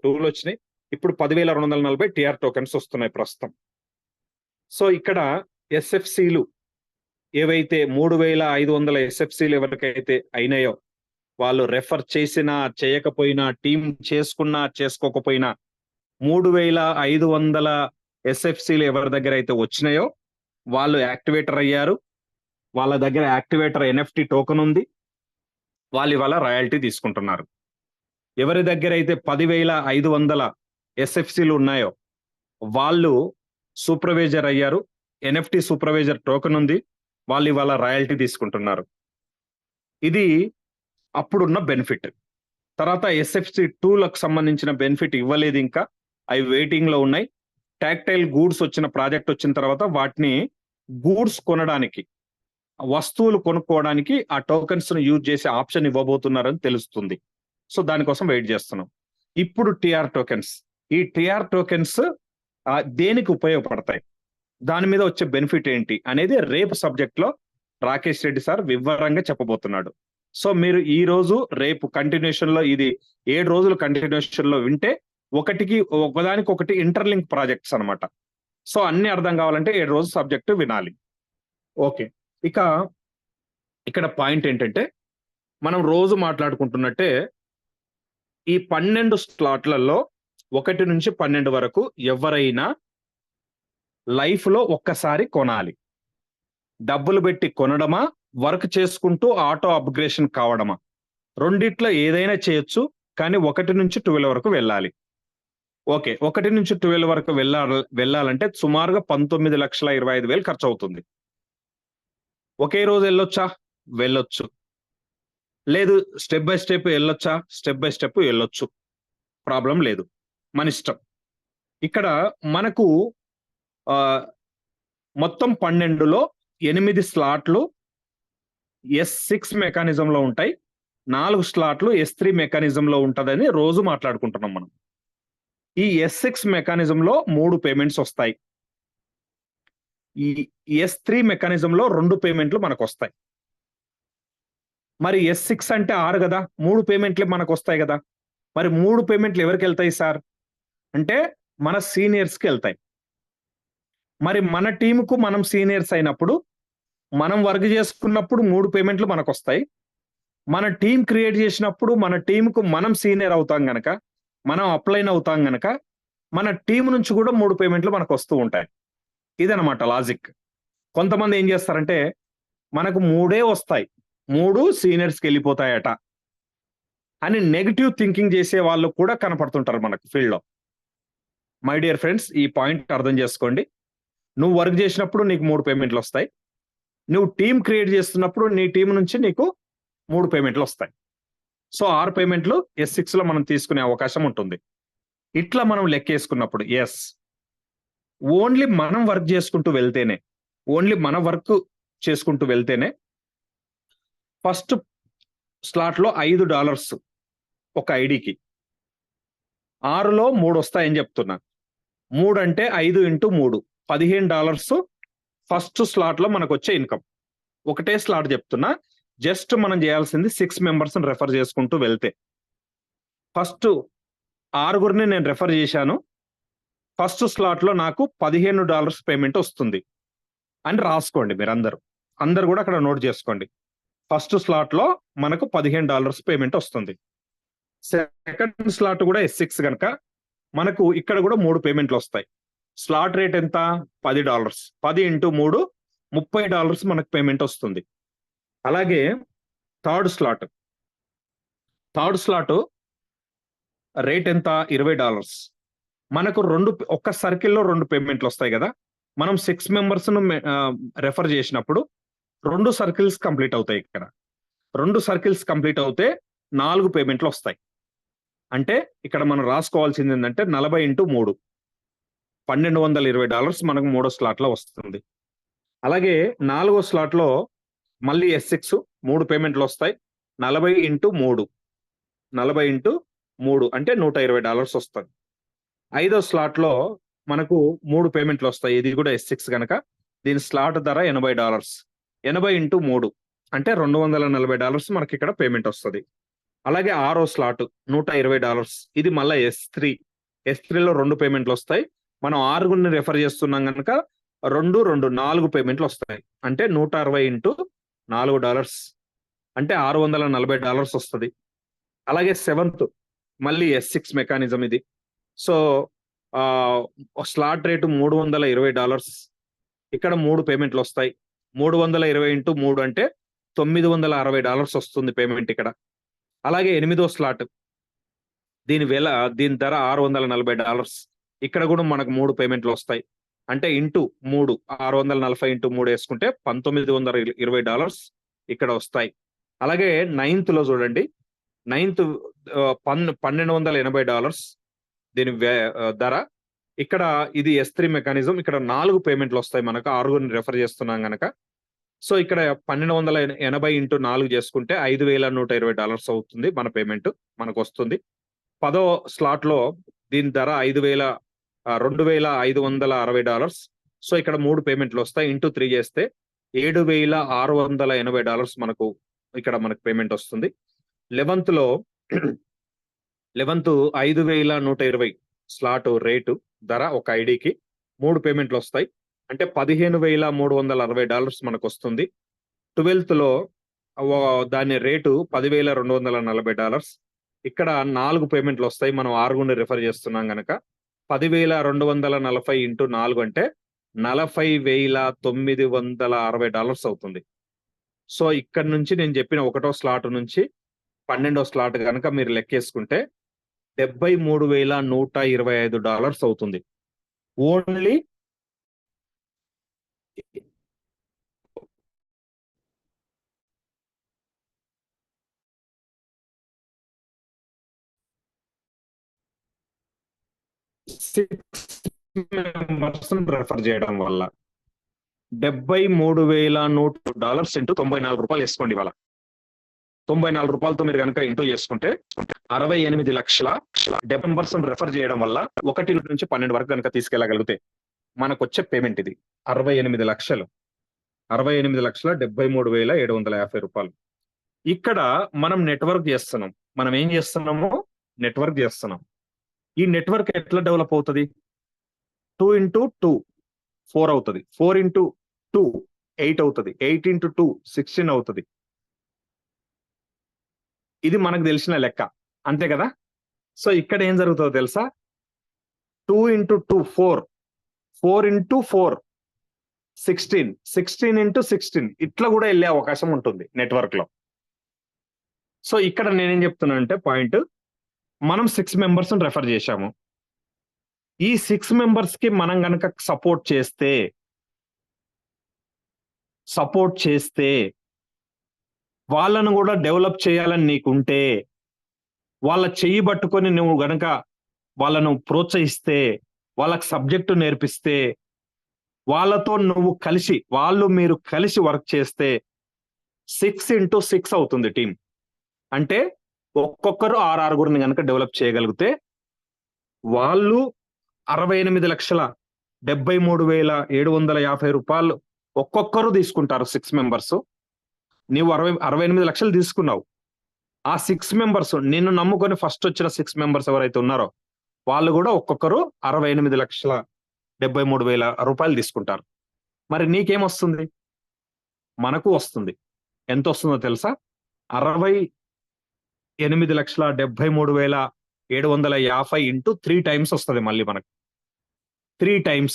2లు వచ్చినాయి, ఇప్పుడు 10,240 TR టోకెన్స్ వస్తున్నాయి ప్రస్తుతం. సో ఇక్కడ SFCలు ఏవైతే 3,500 SFCలు ఎవరికైతే అయినాయో వాళ్ళు రెఫర్ చేసినా చేయకపోయినా, టీం చేసుకున్నా చేసుకోకపోయినా 3,500 SFCలు ఎవరి దగ్గర అయితే వచ్చినాయో వాళ్ళు యాక్టివేటర్ అయ్యారు. వాళ్ళ దగ్గర యాక్టివేటర్ NFT టోకెన్ ఉంది, వాళ్ళు ఇవాళ రాయల్టీ తీసుకుంటున్నారు. ఎవరి దగ్గర అయితే 10,500 SFCలు ఉన్నాయో వాళ్ళు సూపర్వైజర్ అయ్యారు, NFT సూపర్వైజర్ టోకెన్ ఉంది, వాళ్ళు ఇవాళ రాయల్టీ తీసుకుంటున్నారు. ఇది అప్పుడున్న బెనిఫిట్. తర్వాత SFC 2లకు సంబంధించిన బెనిఫిట్ ఇవ్వలేదు, ఇంకా అవి వెయిటింగ్ లో ఉన్నాయి. టాక్టైల్ గూడ్స్ వచ్చిన ప్రాజెక్ట్ వచ్చిన తర్వాత వాటిని గూడ్స్ కొనడానికి, వస్తువులు కొనుక్కోవడానికి ఆ టోకెన్స్ ను యూజ్ చేసే ఆప్షన్ ఇవ్వబోతున్నారని తెలుస్తుంది. సో దానికోసం వెయిట్ చేస్తున్నాం. ఇప్పుడు TR టోకెన్స్, ఈ TR టోకెన్స్ దేనికి ఉపయోగపడతాయి, దాని మీద వచ్చే బెనిఫిట్ ఏంటి అనేది రేపు సబ్జెక్ట్ లో రాకేష్ రెడ్డి సార్ వివరంగా చెప్పబోతున్నాడు. సో మీరు ఈ రోజు రేపు కంటిన్యూషన్ లో ఇది 7 రోజులు కంటిన్యూషన్ లో వింటే ఒకదానికి ఇంటర్లింక్ ప్రాజెక్ట్స్ అన్నమాట. సో అన్ని అర్థం కావాలంటే 7 రోజులు సబ్జెక్టు వినాలి. ఓకే, ఇక ఇక్కడ పాయింట్ ఏంటంటే మనం రోజు మాట్లాడుకుంటున్నట్టే ఈ 12 స్లాట్లలో 1 నుంచి 12 వరకు ఎవరైనా లైఫ్ లో ఒక్కసారి కొనాలి. డబ్బులు పెట్టి కొనడమా, వర్క్ చేసుకుంటూ ఆటో అప్గ్రేషన్ కావడమా, రెండిట్లో ఏదైనా చేయొచ్చు. కానీ 1 నుంచి 12 వరకు వెళ్ళాలి. ఓకే, 1 నుంచి 12 వరకు వెళ్ళాలంటే సుమారుగా 19,25,000 ఖర్చు అవుతుంది. ఒకే రోజు వెళ్ళొచ్చా? వెళ్ళొచ్చు. లేదు స్టెప్ బై స్టెప్ వెళ్ళొచ్చా? స్టెప్ బై స్టెప్ వెళ్ళొచ్చు, ప్రాబ్లం లేదు, మన ఇష్టం. ఇక్కడ మనకు మొత్తం 12లో 8 స్లాట్లు S6 మెకానిజంలో ఉంటాయి, 4 స్లాట్లు S3 మెకానిజంలో ఉంటదని రోజు మాట్లాడుకుంటున్నాం మనం. ఈ S6 మెకానిజంలో 3 పేమెంట్స్ వస్తాయి. ఈ S3 మెకానిజంలో 2 పేమెంట్లు మనకు వస్తాయి. మరి S6 అంటే 6 కదా, 3 పేమెంట్లే మనకు వస్తాయి కదా. మరి 3 పేమెంట్లు ఎవరికి వెళ్తాయి సార్ అంటే మన సీనియర్స్కి వెళ్తాయి. మరి మన టీంకు మనం సీనియర్స్ అయినప్పుడు, మనం వర్క్ చేసుకున్నప్పుడు 3 పేమెంట్లు మనకు వస్తాయి. మన టీం క్రియేట్ చేసినప్పుడు మన టీంకు మనం సీనియర్ అవుతాం గనక, మనం అప్లైన్ అవుతాం గనక మన టీం నుంచి కూడా 3 పేమెంట్లు మనకు వస్తూ ఉంటాయి. ఇదనమాట లాజిక్. కొంతమంది ఏం చేస్తారంటే మనకు 3 వస్తాయి, 3 సీనియర్స్కి వెళ్ళిపోతాయట అని నెగిటివ్ థింకింగ్ చేసే వాళ్ళు కూడా కనపడుతుంటారు మనకు ఫీల్డ్ లో. మై డియర్ ఫ్రెండ్స్, ఈ పాయింట్ అర్థం చేసుకోండి. నువ్వు వర్క్ చేసినప్పుడు నీకు 3 పేమెంట్లు వస్తాయి. నువ్వు టీం క్రియేట్ చేస్తున్నప్పుడు నీ టీం నుంచి నీకు 3 పేమెంట్లు వస్తాయి. సో 6 పేమెంట్లు S6 లో మనం తీసుకునే అవకాశం ఉంటుంది. ఇట్లా మనం లెక్కేసుకున్నప్పుడు ఓన్లీ మనం వర్క్ చేసుకుంటూ వెళ్తేనే, ఫస్ట్ స్లాట్ లో $5 ఒక ఐడికి, 6లో 3 వస్తాయని చెప్తున్నా. 3 అంటే 5 × 3 $15 ఫస్ట్ స్లాట్ లో మనకు వచ్చే ఇన్కమ్. ఒకటే స్లాట్ చెప్తున్నా, జస్ట్ మనం చేయాల్సింది 6 మెంబర్స్ రెఫర్ చేసుకుంటూ వెళ్తే. ఫస్ట్ 6 నేను రెఫర్ చేశాను, ఫస్ట్ స్లాట్ లో నాకు $15 పేమెంట్ వస్తుంది అని రాసుకోండి. మీరు అందరు కూడా అక్కడ నోట్ చేసుకోండి. ఫస్ట్ స్లాట్ లో మనకు $15 పేమెంట్ వస్తుంది. సెకండ్ స్లాట్ కూడా S6 కనుక మనకు ఇక్కడ కూడా 3 పేమెంట్లు వస్తాయి. స్లాట్ రేట్ ఎంత? $10. 10 × 3 $30 మనకు పేమెంట్ వస్తుంది. అలాగే థర్డ్ స్లాట్ రేట్ ఎంత? $20. మనకు ఒక్క సర్కిల్లో 2 పేమెంట్లు వస్తాయి కదా. మనం 6 మెంబర్స్ రెఫర్ చేసినప్పుడు 2 సర్కిల్స్ కంప్లీట్ అవుతాయి. ఇక్కడ 2 సర్కిల్స్ కంప్లీట్ అవుతే 4 పేమెంట్లు వస్తాయి. అంటే ఇక్కడ మనం రాసుకోవాల్సింది ఏంటంటే 40 × 3 $1,220 మనకు 3వ స్లాట్ లో వస్తుంది. అలాగే 4వ స్లాట్ లో మళ్ళీ S6 3 పేమెంట్లు వస్తాయి. 40 × 3 అంటే $120 వస్తుంది. 5వ స్లాట్ లో మనకు 3 పేమెంట్లు వస్తాయి. ఇది కూడా S6 కనుక దీని స్లాట్ ధర $80. 80 × 3 అంటే $240 మనకి ఇక్కడ పేమెంట్ వస్తుంది. అలాగే 6వ స్లాట్ $120. ఇది మళ్ళీ S3లో 2 పేమెంట్లు వస్తాయి. మనం 6 రెఫర్ చేస్తున్నాం కనుక 2 4 పేమెంట్లు వస్తాయి. అంటే $160 × $4 అంటే $640 వస్తుంది. అలాగే 7th మళ్ళీ S6 మెకానిజం ఇది. So slot rate $320. ఇక్కడ 3 పేమెంట్లు వస్తాయి. 320 × 3 అంటే $960 వస్తుంది పేమెంట్ ఇక్కడ. అలాగే 8వ స్లాట్ దీని ధర $640. ఇక్కడ కూడా మనకు 3 పేమెంట్లు వస్తాయి. అంటే ఇంటూ 3 640 × 3 వేసుకుంటే $1920 ఇక్కడ వస్తాయి. అలాగే 9th లో చూడండి, 9th $1,280 దీని ధర. ఇక్కడ ఇది S3 మెకానిజం. ఇక్కడ 4 పేమెంట్లు వస్తాయి మనకు, 6 రెఫర్ చేస్తున్నాం కనుక. సో ఇక్కడ 1,280 × 4 చేసుకుంటే $5,120 అవుతుంది మన పేమెంట్ మనకు వస్తుంది. 10వ స్లాట్ లో దీని ధర $2,560. సో ఇక్కడ 3 పేమెంట్లు వస్తాయి, ఇంటూ 3 చేస్తే $7,680 మనకు ఇక్కడ మనకు పేమెంట్ వస్తుంది. 11th 5,120 స్లాట్ రేటు ధర ఒక ఐడికి 3 పేమెంట్లు వస్తాయి, అంటే $15,360 మనకు వస్తుంది. 12th దాని రేటు $10,240. ఇక్కడ 4 పేమెంట్లు వస్తాయి, మనం 6 రిఫర్ చేస్తున్నాం కనుక 10,240 ఇంటూ 4 అంటే $40,960 అవుతుంది. సో ఇక్కడ నుంచి నేను చెప్పిన 1వ స్లాట్ నుంచి 12వ స్లాట్ కనుక మీరు లెక్కేసుకుంటే $73,125 అవుతుంది. ఓన్లీ రెఫర్ చేయడం వల్ల $73,100 ఇంటూ $94 వేసుకోండి. ఇవాళ $94 మీరు కనుక ఇంటూ చేసుకుంటే 68,70,000 రెఫర్ చేయడం వల్ల 1 నుంచి 12 వరకు కనుక తీసుకెళ్ళగలిగితే మనకు వచ్చే పేమెంట్ ఇది 68 లక్షలు. 68,73,750 ఇక్కడ మనం నెట్వర్క్ చేస్తున్నాం. మనం ఏం చేస్తున్నామో నెట్వర్క్ చేస్తున్నాం. ఈ నెట్వర్క్ ఎట్లా డెవలప్ అవుతుంది? 2 into 2 4 అవుతుంది, 4 into 2 8 అవుతుంది, 8 into 2 16 అవుతుంది. ఇది మనకు తెలిసిన లెక్క, అంతే కదా? సో ఇక్కడ ఏం జరుగుతుందో తెలుసా? 2 into 2 4, 4 into 4 16, 16 into 16 ఇట్లా కూడా వెళ్ళే అవకాశం ఉంటుంది నెట్వర్క్ లో. సో ఇక్కడ నేనేం చెప్తున్నానంటే పాయింట్, మనం 6 మెంబర్స్ రెఫర్ చేశాము. ఈ 6 మెంబర్స్ కి మనం గనక సపోర్ట్ చేస్తే వాళ్ళను కూడా డెవలప్ చేయాలని నీకుంటే, వాళ్ళ చెయ్యి పట్టుకొని నువ్వు గనక వాళ్ళను ప్రోత్సహిస్తే, వాళ్ళకి సబ్జెక్టు నేర్పిస్తే, వాళ్ళతో నువ్వు మీరు కలిసి వర్క్ చేస్తే 6 into 6 అవుతుంది టీం. అంటే ఒక్కొక్కరు 6 గనక డెవలప్ చేయగలిగితే వాళ్ళు 68,73,750 ఒక్కొక్కరు తీసుకుంటారు. 6 మెంబర్స్, నీవు 68 లక్షలు తీసుకున్నావు. ఆ 6 మెంబర్స్ నిన్ను నమ్ముకొని ఫస్ట్ వచ్చిన 6 మెంబర్స్ ఎవరైతే ఉన్నారో వాళ్ళు కూడా ఒక్కొక్కరు 68,73,000 తీసుకుంటారు. మరి నీకేమొస్తుంది? మనకు వస్తుంది. ఎంత వస్తుందో తెలుసా? 68,73,750 ఇంటూ 3 times వస్తుంది. మళ్ళీ మనకు 3 times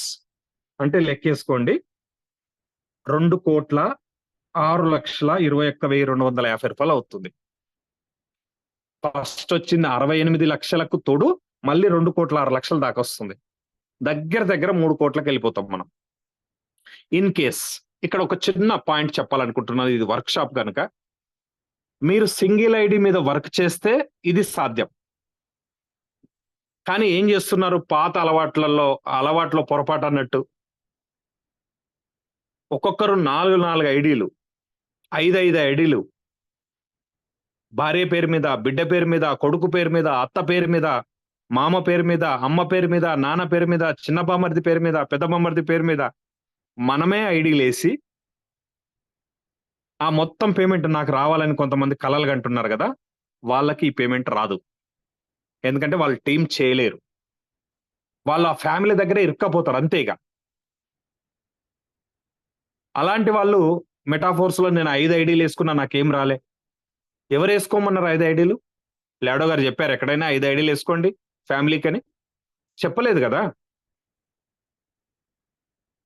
అంటే లెక్కేసుకోండి, 2,06,21,250 అవుతుంది. ఫస్ట్ వచ్చింది 68 లక్షలకు తోడు మళ్ళీ 2,06,00,000 దాకా వస్తుంది. దగ్గర 3 కోట్లకు వెళ్ళిపోతాం మనం. ఇన్ కేస్ ఇక్కడ ఒక చిన్న పాయింట్ చెప్పాలనుకుంటున్నది, ఇది వర్క్ షాప్ కనుక మీరు సింగిల్ ఐడి మీద వర్క్ చేస్తే ఇది సాధ్యం. కానీ ఏం చేస్తున్నారు? పాత అలవాట్లో పొరపాటు అన్నట్టు ఒక్కొక్కరు 4 ఐడీలు, 5 ఐడీలు, భార్య పేరు మీద, బిడ్డ పేరు మీద, కొడుకు పేరు మీద, అత్త పేరు మీద, మామ పేరు మీద, అమ్మ పేరు మీద, నాన్న పేరు మీద, చిన్న బామ్మర్ది పేరు మీద, పెద్ద బామ్మర్ది పేరు మీద మనమే ఐడీలు వేసి ఆ మొత్తం పేమెంట్ నాకు రావాలని కొంతమంది కలలు కంటున్నారు కదా, వాళ్ళకి ఈ పేమెంట్ రాదు. ఎందుకంటే వాళ్ళు టీం చేయలేరు, వాళ్ళు ఆ ఫ్యామిలీ దగ్గరే ఇరుక్కపోతారు అంతేగా. అలాంటి వాళ్ళు మెటాఫోర్స్ లో నేను 5 ఐడీలు వేసుకున్నా, నాకేం రాలే. ఎవరు వేసుకోమన్నారు 5 ఐడీలు? లాడో గారు చెప్పారు ఎక్కడైనా 5 ఐడీలు వేసుకోండి ఫ్యామిలీకి అని? చెప్పలేదు కదా.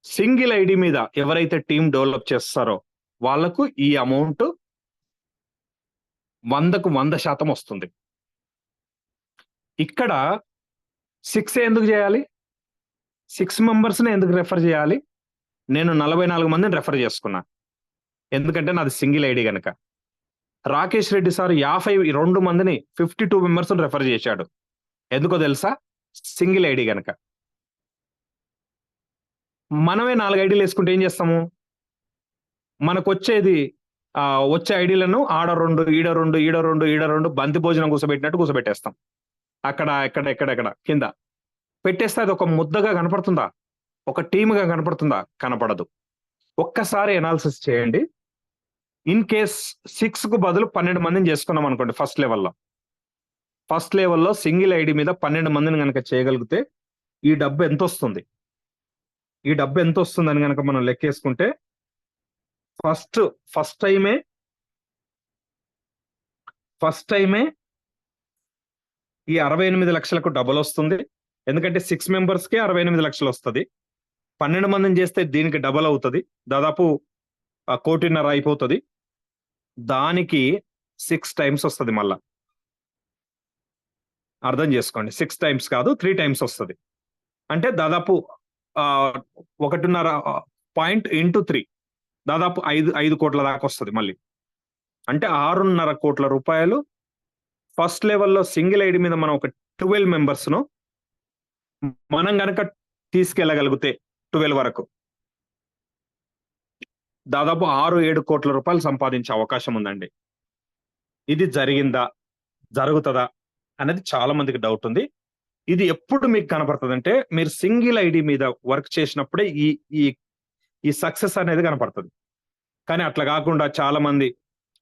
సింగిల్ ఐడి మీద ఎవరైతే టీం డెవలప్ చేస్తారో వాళ్లకు ఈ అమౌంట్ 100కు 100% వస్తుంది. ఇక్కడ 6 ఎందుకు చేయాలి? 6 మెంబర్స్ని ఎందుకు రెఫర్ చేయాలి? నేను 44 మందిని రెఫర్ చేసుకున్నా, ఎందుకంటే నాది సింగిల్ ఐడి కనుక. రాకేష్ రెడ్డి సార్ 52 మందిని 52 మెంబర్స్ రెఫర్ చేశాడు. ఎందుకో తెలుసా? సింగిల్ ఐడి కనుక. మనమే 4 ఐడీలు వేసుకుంటే ఏం చేస్తాము? మనకు వచ్చే ఐడీలను ఆడ 2 ఈడ 2 బంతి భోజనం కూర్చోబెట్టినట్టు కూర్చోబెట్టేస్తాం. అక్కడ కింద పెట్టేస్తే అది ఒక ముద్దగా కనపడుతుందా, ఒక టీమ్గా కనపడుతుందా? కనపడదు. ఒక్కసారి ఎనాలిసిస్ చేయండి. ఇన్ కేస్ 6 కు బదులు 12 మందిని చేసుకున్నాం అనుకోండి. ఫస్ట్ లెవెల్లో సింగిల్ ఐడి మీద 12 మందిని కనుక చేయగలిగితే ఈ డబ్బు ఎంత వస్తుంది? ఈ డబ్బు ఎంత వస్తుందని కనుక మనం లెక్కేసుకుంటే ఫస్ట్ టైమే ఈ 68 లక్షలకు డబుల్ వస్తుంది. ఎందుకంటే 6 మెంబర్స్ కి 68 లక్షలు వస్తుంది. 12 మందిని చేస్తే దీనికి డబల్ అవుతుంది, దాదాపు 1.5 కోటి అయిపోతుంది. దానికి 6 టైమ్స్ వస్తుంది. మళ్ళా అర్థం చేసుకోండి, 6 టైమ్స్ కాదు 3 టైమ్స్ వస్తుంది. అంటే దాదాపు 1.5 పాయింట్ ఇంటూ 3 దాదాపు 5 కోట్ల దాకా వస్తుంది మళ్ళీ. అంటే 6.5 కోట్ల రూపాయలు ఫస్ట్ లెవెల్లో సింగిల్ ఐడి మీద మనం ఒక 12 మెంబర్స్ ను మనం గనక తీసుకెళ్ళగలిగితే 12 వరకు దాదాపు 6-7 కోట్ల రూపాయలు సంపాదించే అవకాశం ఉందండి. ఇది జరిగిందా, జరుగుతుందా అనేది చాలా మందికి డౌట్ ఉంది. ఇది ఎప్పుడు మీకు కనపడుతుంది అంటే మీరు సింగిల్ ఐడి మీద వర్క్ చేసినప్పుడే ఈ సక్సెస్ అనేది కనపడుతుంది. కానీ అట్లా కాకుండా చాలా మంది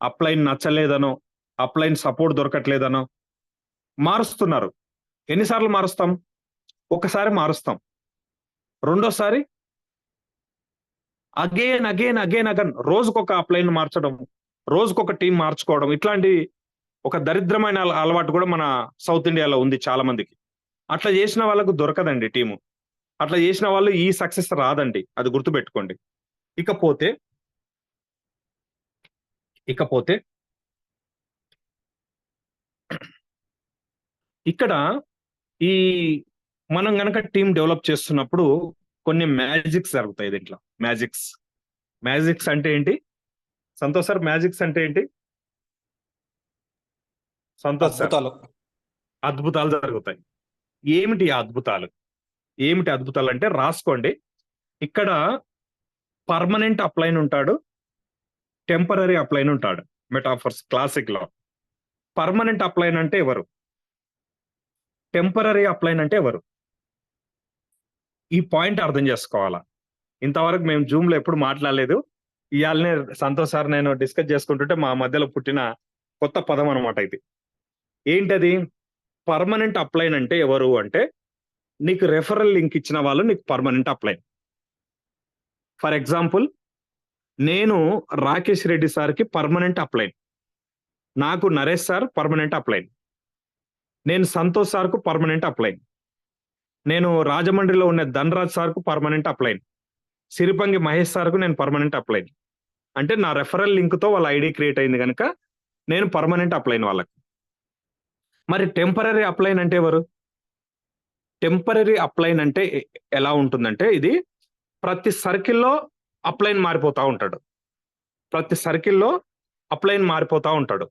అప్లైన్ నచ్చలేదనో, అప్లైన్ సపోర్ట్ దొరకట్లేదనో మారుస్తున్నారు. ఎన్నిసార్లు మారుస్తాం? ఒకసారి మారుస్తాం, రెండోసారి అగైన్ రోజుకొక అప్లైన్ మార్చడం, రోజుకొక టీం మార్చుకోవడం, ఇట్లాంటి ఒక దరిద్రమైన అలవాటు కూడా మన సౌత్ ఇండియాలో ఉంది చాలా మందికి. అట్లా చేసిన వాళ్ళకు దొరకదండి టీము. అట్లా చేసిన వాళ్ళు ఈ సక్సెస్ రాదండి, అది గుర్తుపెట్టుకోండి. ఇకపోతే ఇక్కడ ఈ మనం గనక టీం డెవలప్ చేస్తున్నప్పుడు కొన్ని మ్యాజిక్స్ జరుగుతాయి దీంట్లో. మ్యాజిక్స్ అంటే ఏంటి సంతోష్ సార్? మ్యాజిక్స్ అంటే ఏంటి సంతోష్ సార్? అద్భుతాలు జరుగుతాయి. ఏమిటి అద్భుతాలు అంటే రాసుకోండి. ఇక్కడ పర్మనెంట్ అప్లైన్ ఉంటాడు, టెంపరరీ అప్లైన్ ఉంటాడు. మెటాఫర్స్ క్లాసిక్ లో పర్మనెంట్ అప్లైన్ అంటే ఎవరు, టెంపరరీ అప్లైన్ అంటే ఎవరు? ఈ పాయింట్ అర్థం చేసుకోవాలా. ఇంతవరకు మేము జూమ్ లో ఎప్పుడు మాట్లాడలేదు. ఇవాళనే సంతోష్ సార్ నేను డిస్కస్ చేసుకుంటుంటే మా మధ్యలో పుట్టిన కొత్త పదం అనమాట ఇది. ఏంటది? పర్మనెంట్ అప్లైన్ అంటే ఎవరు అంటే నీకు రెఫరల్ లింక్ ఇచ్చిన వాళ్ళు నీకు పర్మనెంట్ అప్లైన్. ఫర్ ఎగ్జాంపుల్, నేను రాకేష్ రెడ్డి సార్కి పర్మనెంట్ అప్లైన్, నాకు నరేష్ సార్ పర్మనెంట్ అప్లైన్, నేను సంతోష్ సార్కు పర్మనెంట్ అప్లైన్, నేను రాజమండ్రిలో ఉన్న ధనరాజ్ సార్కు పర్మనెంట్ అప్లైన్, సిరిపంగి మహేష్ సార్కు నేను పర్మనెంట్ అప్లైన్. అంటే నా రెఫరల్ లింక్తో వాళ్ళ ఐడి క్రియేట్ అయింది కనుక నేను పర్మనెంట్ అప్లైన్ వాళ్ళకి. మరి టెంపరరీ అప్లైన్ అంటే ఎవరు? టెంపరరీ అప్లైన్ అంటే ఎలా ఉంటుందంటే ఇది ప్రతి సర్కిల్లో అప్లైన్ మారిపోతా ఉంటాడు.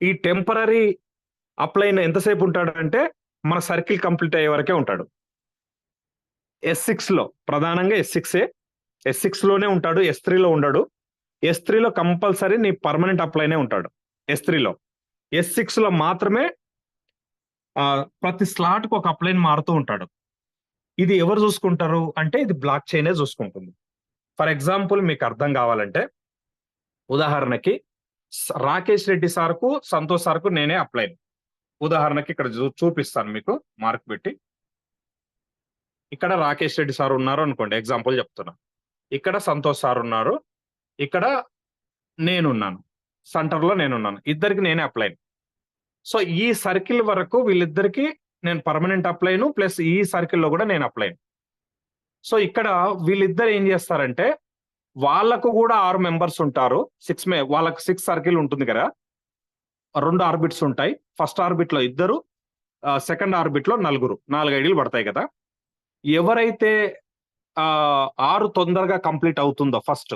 ఈ టెంపరరీ అప్లైన్ ఎంతసేపు ఉంటాడు అంటే మన సర్కిల్ కంప్లీట్ అయ్యే వరకే ఉంటాడు. S6 లో ప్రధానంగా S6 లోనే ఉంటాడు, S3 లో ఉండడు. S3 లో కంపల్సరీ నీ పర్మనెంట్ అప్లైనే ఉంటాడు. S6 లో మాత్రమే ప్రతి స్లాట్ కు ఒక అప్లైన్ మారుతూ ఉంటాడు. ఇది ఎవరు చూసుకుంటారు అంటే ఇది బ్లాక్ చైనే చూసుకుంటుంది. ఫర్ ఎగ్జాంపుల్ మీకు అర్థం కావాలంటే ఉదాహరణకి రాకేష్ రెడ్డి సార్కు సంతోష్ సార్కు నేనే అప్లైన్. ఉదాహరణకి ఇక్కడ చూపిస్తాను మీకు మార్క్ పెట్టి. ఇక్కడ రాకేష్ రెడ్డి సార్ ఉన్నారు అనుకోండి, ఎగ్జాంపుల్ చెప్తున్నా. ఇక్కడ సంతోష్ సార్ ఉన్నారు, ఇక్కడ నేనున్నాను, సెంటర్లో నేనున్నాను. ఇద్దరికి నేనే అప్లైన్. సో ఈ సర్కిల్ వరకు వీళ్ళిద్దరికి నేను పర్మనెంట్ అప్లైను, ప్లస్ ఈ సర్కిల్లో కూడా నేను అప్లైన్. సో ఇక్కడ వీళ్ళిద్దరు ఏం చేస్తారంటే వాళ్ళకు కూడా 6 మెంబర్స్ ఉంటారు. వాళ్ళకు 6 సర్కిల్ ఉంటుంది కదా, 2 ఆర్బిట్స్ ఉంటాయి. ఫస్ట్ ఆర్బిట్ లో 2, సెకండ్ ఆర్బిట్ లో 4 ఐడీలు పడతాయి కదా. ఎవరైతే 6 తొందరగా కంప్లీట్ అవుతుందో ఫస్ట్,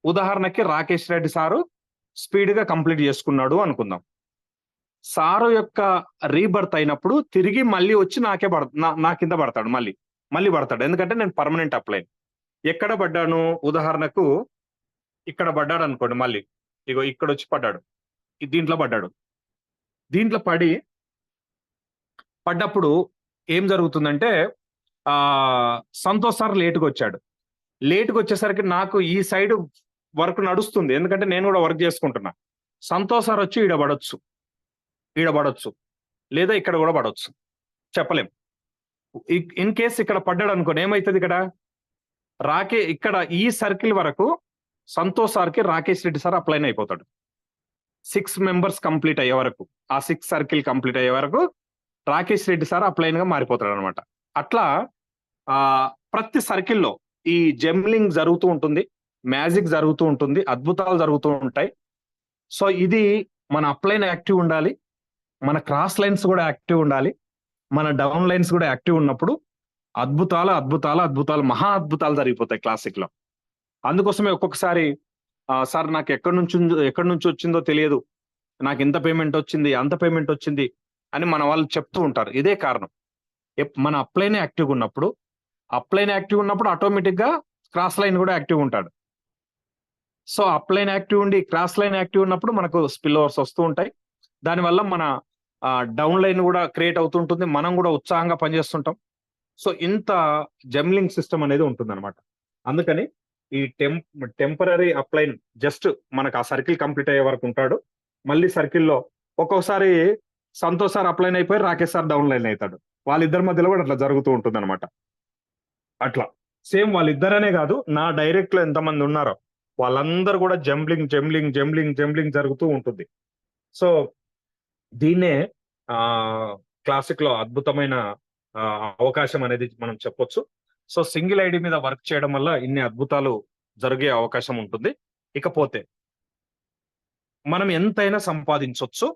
ఉదాహరణకి రాకేష్ రెడ్డి సారు స్పీడ్ గా కంప్లీట్ చేసుకున్నాడు అనుకుందాం. సారు యొక్క రీబర్త్ అయినప్పుడు తిరిగి మళ్ళీ వచ్చి నా కింద పడతాడు, మళ్ళీ పడతాడు. ఎందుకంటే నేను పర్మనెంట్ అప్లైన్. ఎక్కడ పడ్డాను? ఉదాహరణకు ఇక్కడ పడ్డాడు అనుకోండి, మళ్ళీ ఇగో ఇక్కడ వచ్చి పడ్డాడు, దీంట్లో పడ్డాడు. దీంట్లో పడ్డప్పుడు ఏం జరుగుతుందంటే సంతోష్ సార్ లేటుగా వచ్చాడు. లేటుగా వచ్చేసరికి నాకు ఈ సైడ్ వర్క్ నడుస్తుంది, ఎందుకంటే నేను కూడా వర్క్ చేసుకుంటున్నా. సంతోష్ సార్ వచ్చి ఈడ పడొచ్చు లేదా ఇక్కడ కూడా పడవచ్చు, చెప్పలేం. ఇన్ కేస్ ఇక్కడ పడ్డాడు అనుకోని ఏమవుతుంది, ఇక్కడ ఈ సర్కిల్ వరకు సంతోష్ సార్కి రాకేష్ రెడ్డి సార్ అప్లైన్ అయిపోతాడు. 6 మెంబర్స్ కంప్లీట్ అయ్యే వరకు, ఆ 6 సర్కిల్ కంప్లీట్ అయ్యే వరకు రాకేష్ రెడ్డి సార్ అప్లైన్ గా మారిపోతాడు అనమాట. అట్లా ప్రతి సర్కిల్లో ఈ జెమ్లింగ్ జరుగుతూ ఉంటుంది, మ్యాజిక్ జరుగుతూ ఉంటుంది, అద్భుతాలు జరుగుతూ ఉంటాయి. సో ఇది మన అప్లైన్ యాక్టివ్ ఉండాలి, మన క్రాస్ లైన్స్ కూడా యాక్టివ్ ఉండాలి, మన డౌన్ లైన్స్ కూడా యాక్టివ్ ఉన్నప్పుడు అద్భుతాలు మహా అద్భుతాలు జరిగిపోతాయి క్లాసిక్ లో. అందుకోసమే ఒక్కొక్కసారి సార్ నాకు ఎక్కడి నుంచి వచ్చిందో తెలియదు, నాకు ఇంత పేమెంట్ వచ్చింది అంత పేమెంట్ వచ్చింది అని మన వాళ్ళు చెప్తూ ఉంటారు. ఇదే కారణం, మన అప్లైన్ యాక్టివ్ ఉన్నప్పుడు ఆటోమేటిక్ గా క్రాస్ లైన్ కూడా యాక్టివ్ ఉంటాడు. సో అప్లైన్ యాక్టివ్ ఉండి క్రాస్ లైన్ యాక్టివ్ ఉన్నప్పుడు మనకు స్పిల్ ఓవర్స్ వస్తూ ఉంటాయి. దానివల్ల మన డౌన్ లైన్ కూడా క్రియేట్ అవుతుంటుంది, మనం కూడా ఉత్సాహంగా పనిచేస్తుంటాం. సో ఇంత జమ్లింగ్ సిస్టమ్ అనేది ఉంటుంది అనమాట. అందుకని ఈ టెంపరీ అప్లైన్ జస్ట్ మనకు ఆ సర్కిల్ కంప్లీట్ అయ్యే వరకు ఉంటాడు. మళ్ళీ సర్కిల్లో ఒక్కొక్కసారి సంతోష్ సార్ అప్లైన్ అయిపోయి రాకేష్ సార్ డౌన్ లైన్ అవుతాడు. వాళ్ళిద్దరి మధ్యలో కూడా అట్లా జరుగుతూ ఉంటుంది అనమాట. అట్లా సేమ్ వాళ్ళిద్దరనే కాదు, నా డైరెక్ట్ లో ఎంతమంది ఉన్నారో వాళ్ళందరూ కూడా జంబ్లింగ్ జరుగుతూ ఉంటుంది. సో దీన్నే క్లాసిక్ లో అద్భుతమైన అవకాశం అనేది మనం చెప్పొచ్చు. సో సింగిల్ ఐడి మీద వర్క్ చేయడం వల్ల ఇన్ని అద్భుతాలు జరిగే అవకాశం ఉంటుంది. ఇకపోతే మనం ఎంతైనా సంపాదించవచ్చు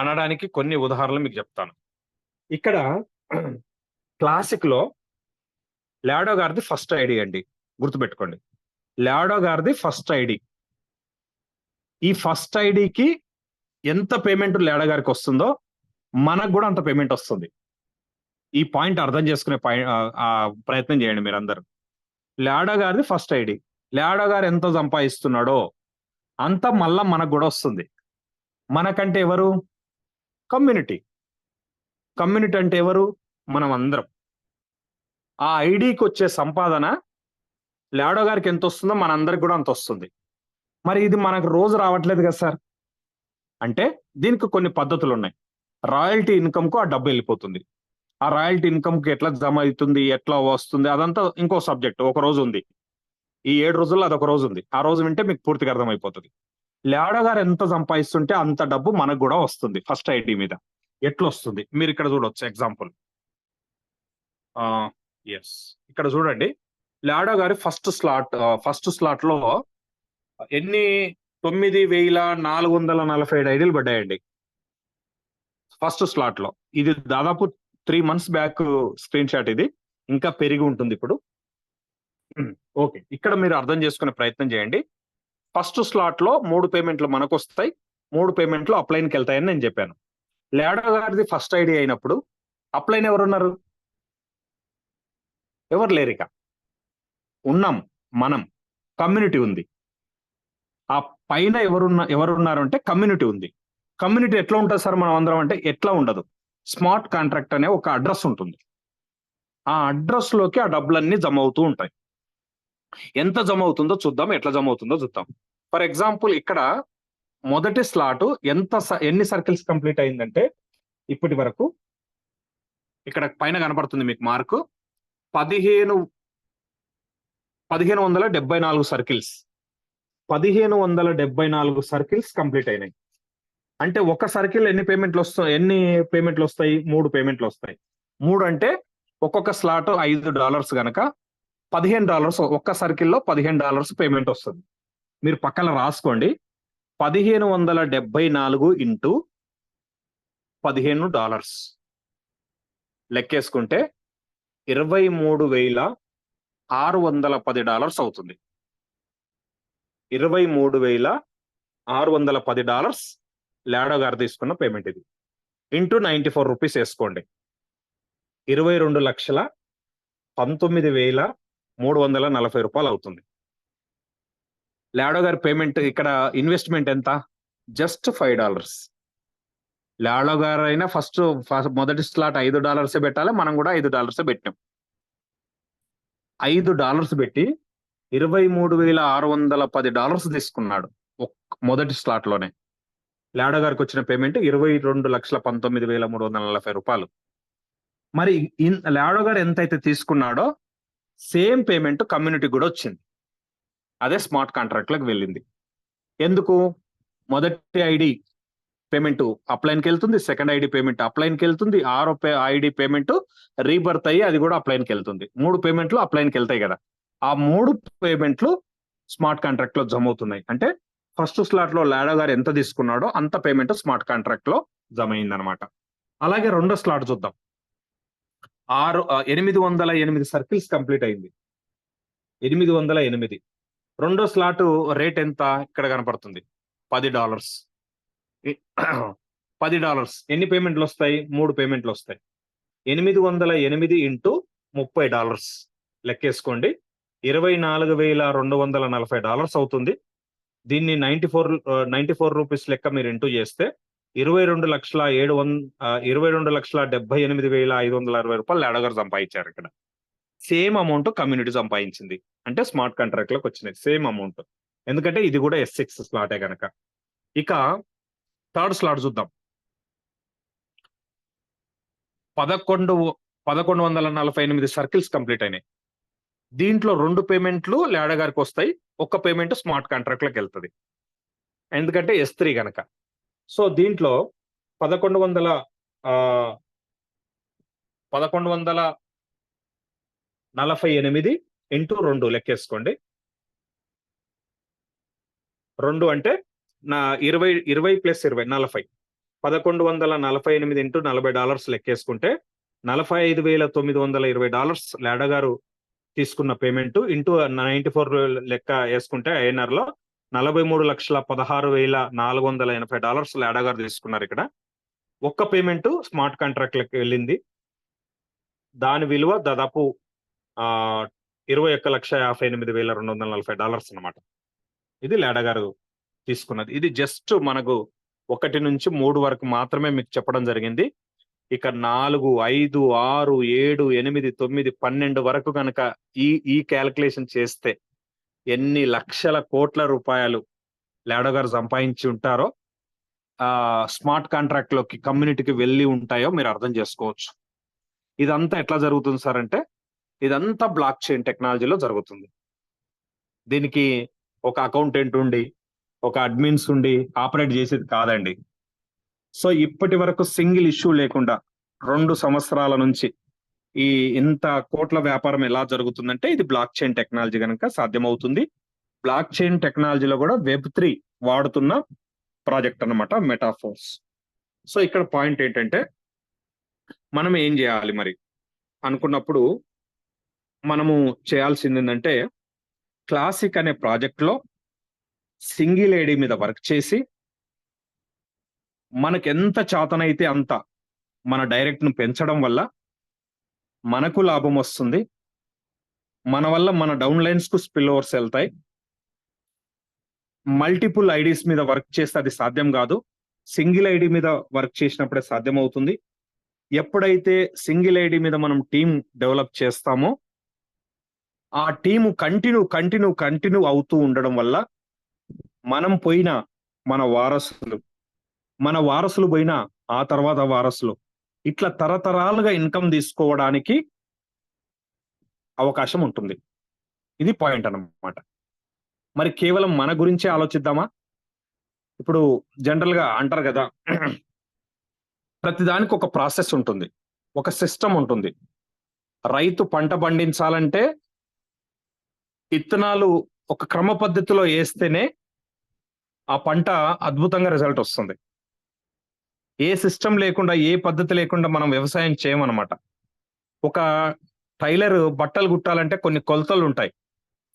అనడానికి కొన్ని ఉదాహరణలు మీకు చెప్తాను. ఇక్కడ క్లాసిక్ లో లాడో గారిది ఫస్ట్ ఐడి అండి, గుర్తుపెట్టుకోండి. లాడో గారిది ఫస్ట్ ఐడి. ఈ ఫస్ట్ ఐడికి ఎంత పేమెంట్ లాడో గారికి వస్తుందో మనకు కూడా అంత పేమెంట్ వస్తుంది. ఈ పాయింట్ అర్థం చేసుకునే ప్రయత్నం చేయండి మీరందరూ. లాడో గారిది ఫస్ట్ ఐడి, లాడో గారు ఎంత సంపాదిస్తున్నాడో అంత మళ్ళా మనకు కూడా వస్తుంది. మనకంటే ఎవరు? కమ్యూనిటీ అంటే ఎవరు? మనం అందరం. ఆ ఐడికి వచ్చే సంపాదన లాడో గారికి ఎంత వస్తుందో మనందరికి కూడా అంత వస్తుంది. మరి ఇది మనకు రోజు రావట్లేదు కదా సార్ అంటే దీనికి కొన్ని పద్ధతులు ఉన్నాయి. రాయల్టీ ఇన్కమ్ కు ఆ డబ్బు వెళ్ళిపోతుంది. ఆ రాయల్టీ ఇన్కమ్ కి ఎట్లా జమ అవుతుంది, ఎట్లా వస్తుంది, అదంతా ఇంకో సబ్జెక్ట్. ఒక రోజు ఉంది, ఈ 7 రోజుల్లో అదొక రోజు ఉంది. ఆ రోజు వింటే మీకు పూర్తిగా అర్థమైపోతుంది. లాడో గారు ఎంత సంపాదిస్తుంటే అంత డబ్బు మనకు కూడా వస్తుంది ఫస్ట్ ఐడి మీద. ఎట్లా వస్తుంది మీరు ఇక్కడ చూడవచ్చు. ఎగ్జాంపుల్ ఇక్కడ చూడండి, లాడో గారి ఫస్ట్ స్లాట్ లో ఎన్ని 9,447 ఐడీలు పడ్డాయండి ఫస్ట్ స్లాట్ లో. ఇది దాదాపు 3 months బ్యాక్ స్క్రీన్ షాట్. ఇది ఇంకా పెరిగి ఉంటుంది ఇప్పుడు. ఓకే, ఇక్కడ మీరు అర్థం చేసుకునే ప్రయత్నం చేయండి. ఫస్ట్ స్లాట్ లో 3 పేమెంట్లు మనకు వస్తాయి, 3 పేమెంట్లు అప్లైన్కి వెళ్తాయని నేను చెప్పాను. లాడో గారిది ఫస్ట్ ఐడి అయినప్పుడు అప్లైన్ ఎవరున్నారు? ఎవరు లేరు. ఇక ఉన్నాం మనం, కమ్యూనిటీ ఉంది. ఆ పైన ఎవరున్నారు అంటే కమ్యూనిటీ ఉంది. కమ్యూనిటీ ఎట్లా ఉంటుంది సార్ మనం అందరం అంటే ఎట్లా ఉండదు. స్మార్ట్ కాంట్రాక్ట్ అనే ఒక అడ్రస్ ఉంటుంది. ఆ అడ్రస్ లోకి ఆ డబ్బులన్నీ జమ అవుతూ ఉంటాయి. ఎంత జమ అవుతుందో చూద్దాం, ఎట్లా జమ అవుతుందో చూద్దాం. ఫర్ ఎగ్జాంపుల్ ఇక్కడ మొదటి స్లాట్ ఎన్ని సర్కిల్స్ కంప్లీట్ అయిందంటే ఇప్పటి వరకు ఇక్కడ పైన కనపడుతుంది మీకు మార్కు 1574 సర్కిల్స్. 1574 సర్కిల్స్ కంప్లీట్ అయినాయి. అంటే ఒక సర్కిల్ ఎన్ని పేమెంట్లు వస్తాయి? 3 పేమెంట్లు వస్తాయి. 3 అంటే ఒక్కొక్క స్లాట్ $5 గనక $15 ఒక్క సర్కిల్లో $15 పేమెంట్ వస్తుంది. మీరు పక్కన రాసుకోండి. 1574 ఇంటూ $15 లెక్కేసుకుంటే $23,610 అవుతుంది. $23,610 లాడో గారు తీసుకున్న పేమెంట్ ఇది. ఇంటూ 94 రూపీస్ వేసుకోండి. 22,19,340 రూపాయలు అవుతుంది. లాడో గారి పేమెంట్ ఇక్కడ ఇన్వెస్ట్మెంట్ ఎంత? జస్ట్ $5. లాడో గారు అయినా ఫస్ట్ మొదటి స్లాట్ $5 పెట్టాలి, మనం కూడా $5 పెట్టినాం. $5 పెట్టి $23,610 తీసుకున్నాడు మొదటి స్లాట్ లోనే. లాడో గారికి వచ్చిన పేమెంట్ $22,19,340. మరి లాడో గారు ఎంతైతే తీసుకున్నాడో సేమ్ పేమెంట్ కమ్యూనిటీ కూడా వచ్చింది. అదే స్మార్ట్ కాంట్రాక్ట్ లకు వెళ్ళింది. ఎందుకు? మొదటి ఐడి పేమెంట్ అప్లైన్కి వెళ్తుంది, సెకండ్ ఐడి పేమెంట్ అప్లైన్కి వెళ్తుంది, ఆరో ఐడి పేమెంట్ రీబర్త్ అయ్యి అది కూడా అప్లైన్కి వెళ్తుంది. 3 పేమెంట్లు అప్లైన్కి వెళ్తాయి కదా. ఆ 3 పేమెంట్లు స్మార్ట్ కాంట్రాక్ట్ లో జమ అవుతున్నాయి. అంటే ఫస్ట్ స్లాట్ లో లాడో గారు ఎంత తీసుకున్నాడో అంత పేమెంట్ స్మార్ట్ కాంట్రాక్ట్ లో జమ అయిందనమాట. అలాగే రెండో స్లాట్ చూద్దాం. 808 సర్కిల్స్ కంప్లీట్ అయింది. 808. రెండో స్లాట్ రేట్ ఎంత ఇక్కడ కనపడుతుంది? $10. $10 ఎన్ని పేమెంట్లు వస్తాయి? 3 పేమెంట్లు వస్తాయి. 808 ఇంటూ $30 లెక్కేసుకోండి. $24,240 అవుతుంది. దీన్ని 94 రూపీస్ లెక్క మీరు ఇంటూ చేస్తే 22,78,560 లాడో గారు సంపాదించారు. ఇక్కడ సేమ్ అమౌంట్ కమ్యూనిటీ సంపాదించింది. అంటే స్మార్ట్ కాంట్రాక్ట్ లోకి వచ్చినాయి సేమ్ అమౌంట్. ఎందుకంటే ఇది కూడా S6 స్లాటే కనుక. ఇక థర్డ్ స్లాట్ చూద్దాం. 1148 సర్కిల్స్ కంప్లీట్ అయినాయి. దీంట్లో 2 పేమెంట్లు లాడో గారికి వస్తాయి, 1 పేమెంట్ స్మార్ట్ కాంట్రాక్ట్ లోకి వెళ్తుంది. ఎందుకంటే S3 గనక. సో దీంట్లో 1148 ఇంటూ 2 లెక్కేసుకోండి. 2 అంటే 20 ప్లస్ 20 40. 1148 ఇంటూ $40 లెక్కేసుకుంటే $45,920 లాడో గారు తీసుకున్న పేమెంట్ ఇంటూ 94 లెక్క వేసుకుంటే INR లో $43,16,480 లాడో గారు తీసుకున్నారు. ఇక్కడ 1 పేమెంట్ స్మార్ట్ కాంట్రాక్ట్ లెక్క వెళ్ళింది. దాని విలువ దాదాపు $21,58,240 అన్నమాట. ఇది లాడో గారు తీసుకున్నది. ఇది జస్ట్ మనకు 1 నుంచి 3 వరకు మాత్రమే మీకు చెప్పడం జరిగింది. ఇక 4, 5, 6, 7, 8, 9, 12 వరకు కనుక ఈ క్యాలిక్యులేషన్ చేస్తే ఎన్ని లక్షల కోట్ల రూపాయలు లాడో గారు సంపాదించి ఉంటారో, స్మార్ట్ కాంట్రాక్ట్ లోకి కమ్యూనిటీకి వెళ్ళి ఉంటాయో మీరు అర్థం చేసుకోవచ్చు. ఇదంతా ఎట్లా జరుగుతుంది సార్ అంటే, ఇదంతా బ్లాక్ చైన్ టెక్నాలజీలో జరుగుతుంది. దీనికి ఒక అకౌంటెంట్ ఉండి, ఒక అడ్మిన్స్ ఉండి ఆపరేట్ చేసేది కాదండి. సో ఇప్పటి వరకు సింగిల్ ఇష్యూ లేకుండా 2 సంవత్సరాల నుంచి ఇంత కోట్ల వ్యాపారం ఎలా జరుగుతుందంటే ఇది బ్లాక్ చైన్ టెక్నాలజీ కనుక సాధ్యమవుతుంది. బ్లాక్ చైన్ టెక్నాలజీలో కూడా Web3 వాడుతున్న ప్రాజెక్ట్ అన్నమాట మెటాఫోర్స్. సో ఇక్కడ పాయింట్ ఏంటంటే, మనం ఏం చేయాలి మరి అనుకున్నప్పుడు మనము చేయాల్సింది ఏంటంటే, క్లాసిక్ అనే ప్రాజెక్ట్ లో సింగిల్ ఐడి మీద వర్క్ చేసి మనకు ఎంత చాతనైతే అంత మన డైరెక్ట్ ను పెంచడం వల్ల మనకు లాభం వస్తుంది. మన వల్ల మన డౌన్ లైన్స్ కు స్పిల్ ఓవర్స్ వెళ్తాయి. మల్టిపుల్ ఐడీస్ మీద వర్క్ చేస్తే అది సాధ్యం కాదు. సింగిల్ ఐడి మీద వర్క్ చేసినప్పుడే సాధ్యం అవుతుంది. ఎప్పుడైతే సింగిల్ ఐడి మీద మనం టీం డెవలప్ చేస్తామో ఆ టీము కంటిన్యూ అవుతూ ఉండడం వల్ల మనం పోయినా మన వారసులు పోయినా ఆ తర్వాత వారసులు, ఇట్లా తరతరాలుగా ఇన్కమ్ తీసుకోవడానికి అవకాశం ఉంటుంది. ఇది పాయింట్ అన్నమాట. మరి కేవలం మన గురించే ఆలోచిద్దామా? ఇప్పుడు జనరల్ గా అంటారు కదా, ప్రతిదానికి ఒక ప్రాసెస్ ఉంటుంది, ఒక సిస్టమ్ ఉంటుంది. రైతు పంట పండించాలంటే ఇత్తనాలు ఒక క్రమ పద్ధతిలో వేస్తేనే ఆ పంట అద్భుతంగా రిజల్ట్ వస్తుంది. ఏ సిస్టమ్ లేకుండా, ఏ పద్ధతి లేకుండా మనం వ్యవసాయం చేయమన్నమాట. ఒక టైలర్ బట్టలు కుట్టాలంటే కొన్ని కొలతలు ఉంటాయి,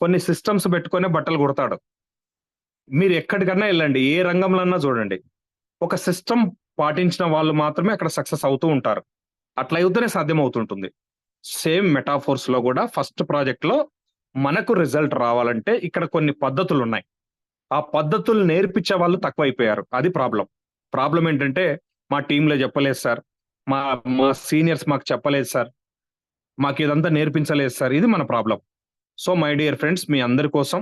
కొన్ని సిస్టమ్స్ పెట్టుకొని బట్టలు కుడతాడు. మీరు ఎక్కడికన్నా వెళ్ళండి, ఏ రంగంలో చూడండి, ఒక సిస్టమ్ పాటించిన వాళ్ళు మాత్రమే అక్కడ సక్సెస్ అవుతూ ఉంటారు. అట్లా అయితేనే సాధ్యం అవుతుంటుంది. సేమ్ మెటాఫోర్స్ లో కూడా ఫస్ట్ ప్రాజెక్ట్ లో మనకు రిజల్ట్ రావాలంటే ఇక్కడ కొన్ని పద్ధతులు ఉన్నాయి. ఆ పద్ధతులు నేర్పించే వాళ్ళు తక్కువైపోయారు. అది ప్రాబ్లం ఏంటంటే, మా టీంలో చెప్పలేదు సార్, మా మా సీనియర్స్ మాకు చెప్పలేదు సార్, మాకు ఇదంతా నేర్పించలేదు సార్. ఇది మన problem. So my dear friends, మీ అందరి కోసం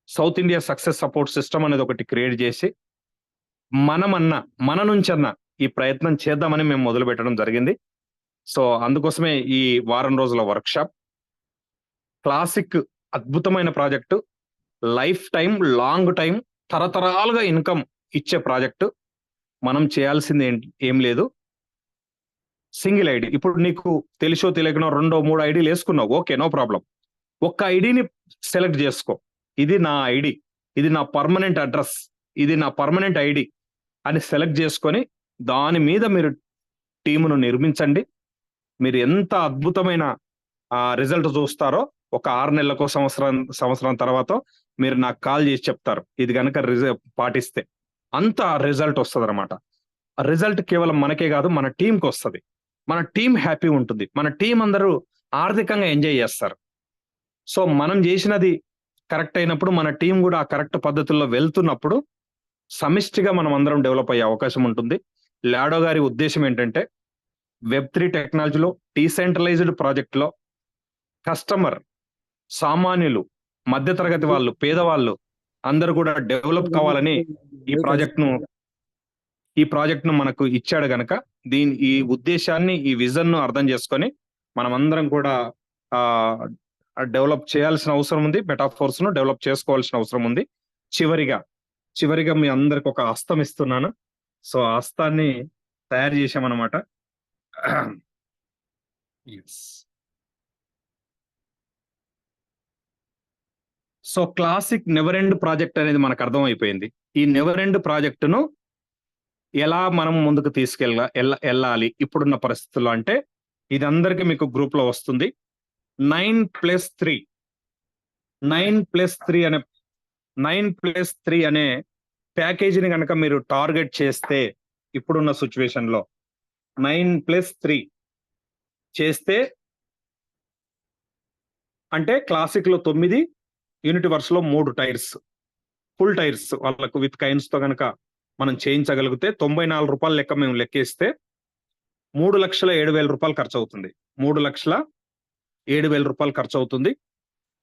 south India success support system అనేది ఒకటి క్రియేట్ చేసి మన నుంచన్నా ఈ ప్రయత్నం చేద్దామని మేము మొదలు పెట్టడం జరిగింది. సో అందుకోసమే ఈ వారం రోజుల వర్క్షాప్. క్లాసిక్ అద్భుతమైన project, life time, long time, తరతరాలుగా ఇన్కమ్ ఇచ్చే ప్రాజెక్టు. మనం చేయాల్సింది ఏం లేదు, సింగిల్ ఐడి. ఇప్పుడు నీకు తెలిసో తెలియకనో 2-3 ఐడీలు వేసుకున్నావు, ఓకే, నో ప్రాబ్లం. ఒక్క ఐడిని సెలెక్ట్ చేసుకో, ఇది నా ఐడి, ఇది నా పర్మనెంట్ అడ్రస్, ఇది నా పర్మనెంట్ ఐడి అని సెలెక్ట్ చేసుకొని దాని మీద మీరు టీమును నిర్మించండి. మీరు ఎంత అద్భుతమైన రిజల్ట్ చూస్తారో ఒక 6 నెలలకు సంవత్సరం తర్వాత మీరు నాకు కాల్ చేసి చెప్తారు, ఇది కనుక పాటిస్తే అంత రిజల్ట్ వస్తుంది అనమాట. రిజల్ట్ కేవలం మనకే కాదు, మన టీంకి వస్తుంది. మన టీం హ్యాపీ ఉంటుంది, మన టీం అందరూ ఆర్థికంగా ఎంజాయ్ చేస్తారు. సో మనం చేసినది కరెక్ట్ అయినప్పుడు, మన టీం కూడా ఆ కరెక్ట్ పద్ధతుల్లో వెళ్తున్నప్పుడు సమిష్టిగా మనం అందరం డెవలప్ అయ్యే అవకాశం ఉంటుంది. లాడో గారి ఉద్దేశం ఏంటంటే Web3 టెక్నాలజీలో, డీసెంట్రలైజ్డ్ ప్రాజెక్ట్లో కస్టమర్, సామాన్యులు, మధ్యతరగతి వాళ్ళు, పేదవాళ్ళు అందరూ కూడా డెవలప్ కావాలని ఈ ప్రాజెక్ట్ ను మనకు ఇచ్చాడు గనక ఈ ఉద్దేశాన్ని, ఈ విజన్ ను అర్థం చేసుకొని మనం అందరం కూడా డెవలప్ చేయాల్సిన అవసరం ఉంది. మెటాఫోర్స్ ను డెవలప్ చేసుకోవాల్సిన అవసరం ఉంది. చివరిగా మీ అందరికి ఒక హస్తం ఇస్తున్నాను. సో ఆ హస్తాన్ని తయారు చేశామన్నమాట. So classic never end project అనేది మనకు అర్థం అయిపోయింది. ఈ నెవర్ ఎండ్ ప్రాజెక్టును ఎలా మనం ముందుకు వెళ్ళాలి ఇప్పుడున్న పరిస్థితుల్లో అంటే, ఇది అందరికీ మీకు గ్రూప్ లో వస్తుంది. 9+3 అనే ప్యాకేజీని కనుక మీరు టార్గెట్ చేస్తే, ఇప్పుడున్న సిచ్యువేషన్ లో 9+3 చేస్తే అంటే క్లాసిక్ లో 9, యూనివర్స్ లో 3 టైర్స్, ఫుల్ టైర్స్ వాళ్ళకు విత్ కైన్స్ తో కనుక మనం చేయించగలిగితే 94 రూపాయల లెక్క మేము లెక్కేస్తే 3,07,000 రూపాయలు ఖర్చు అవుతుంది. 3,07,000 రూపాయలు ఖర్చు అవుతుంది.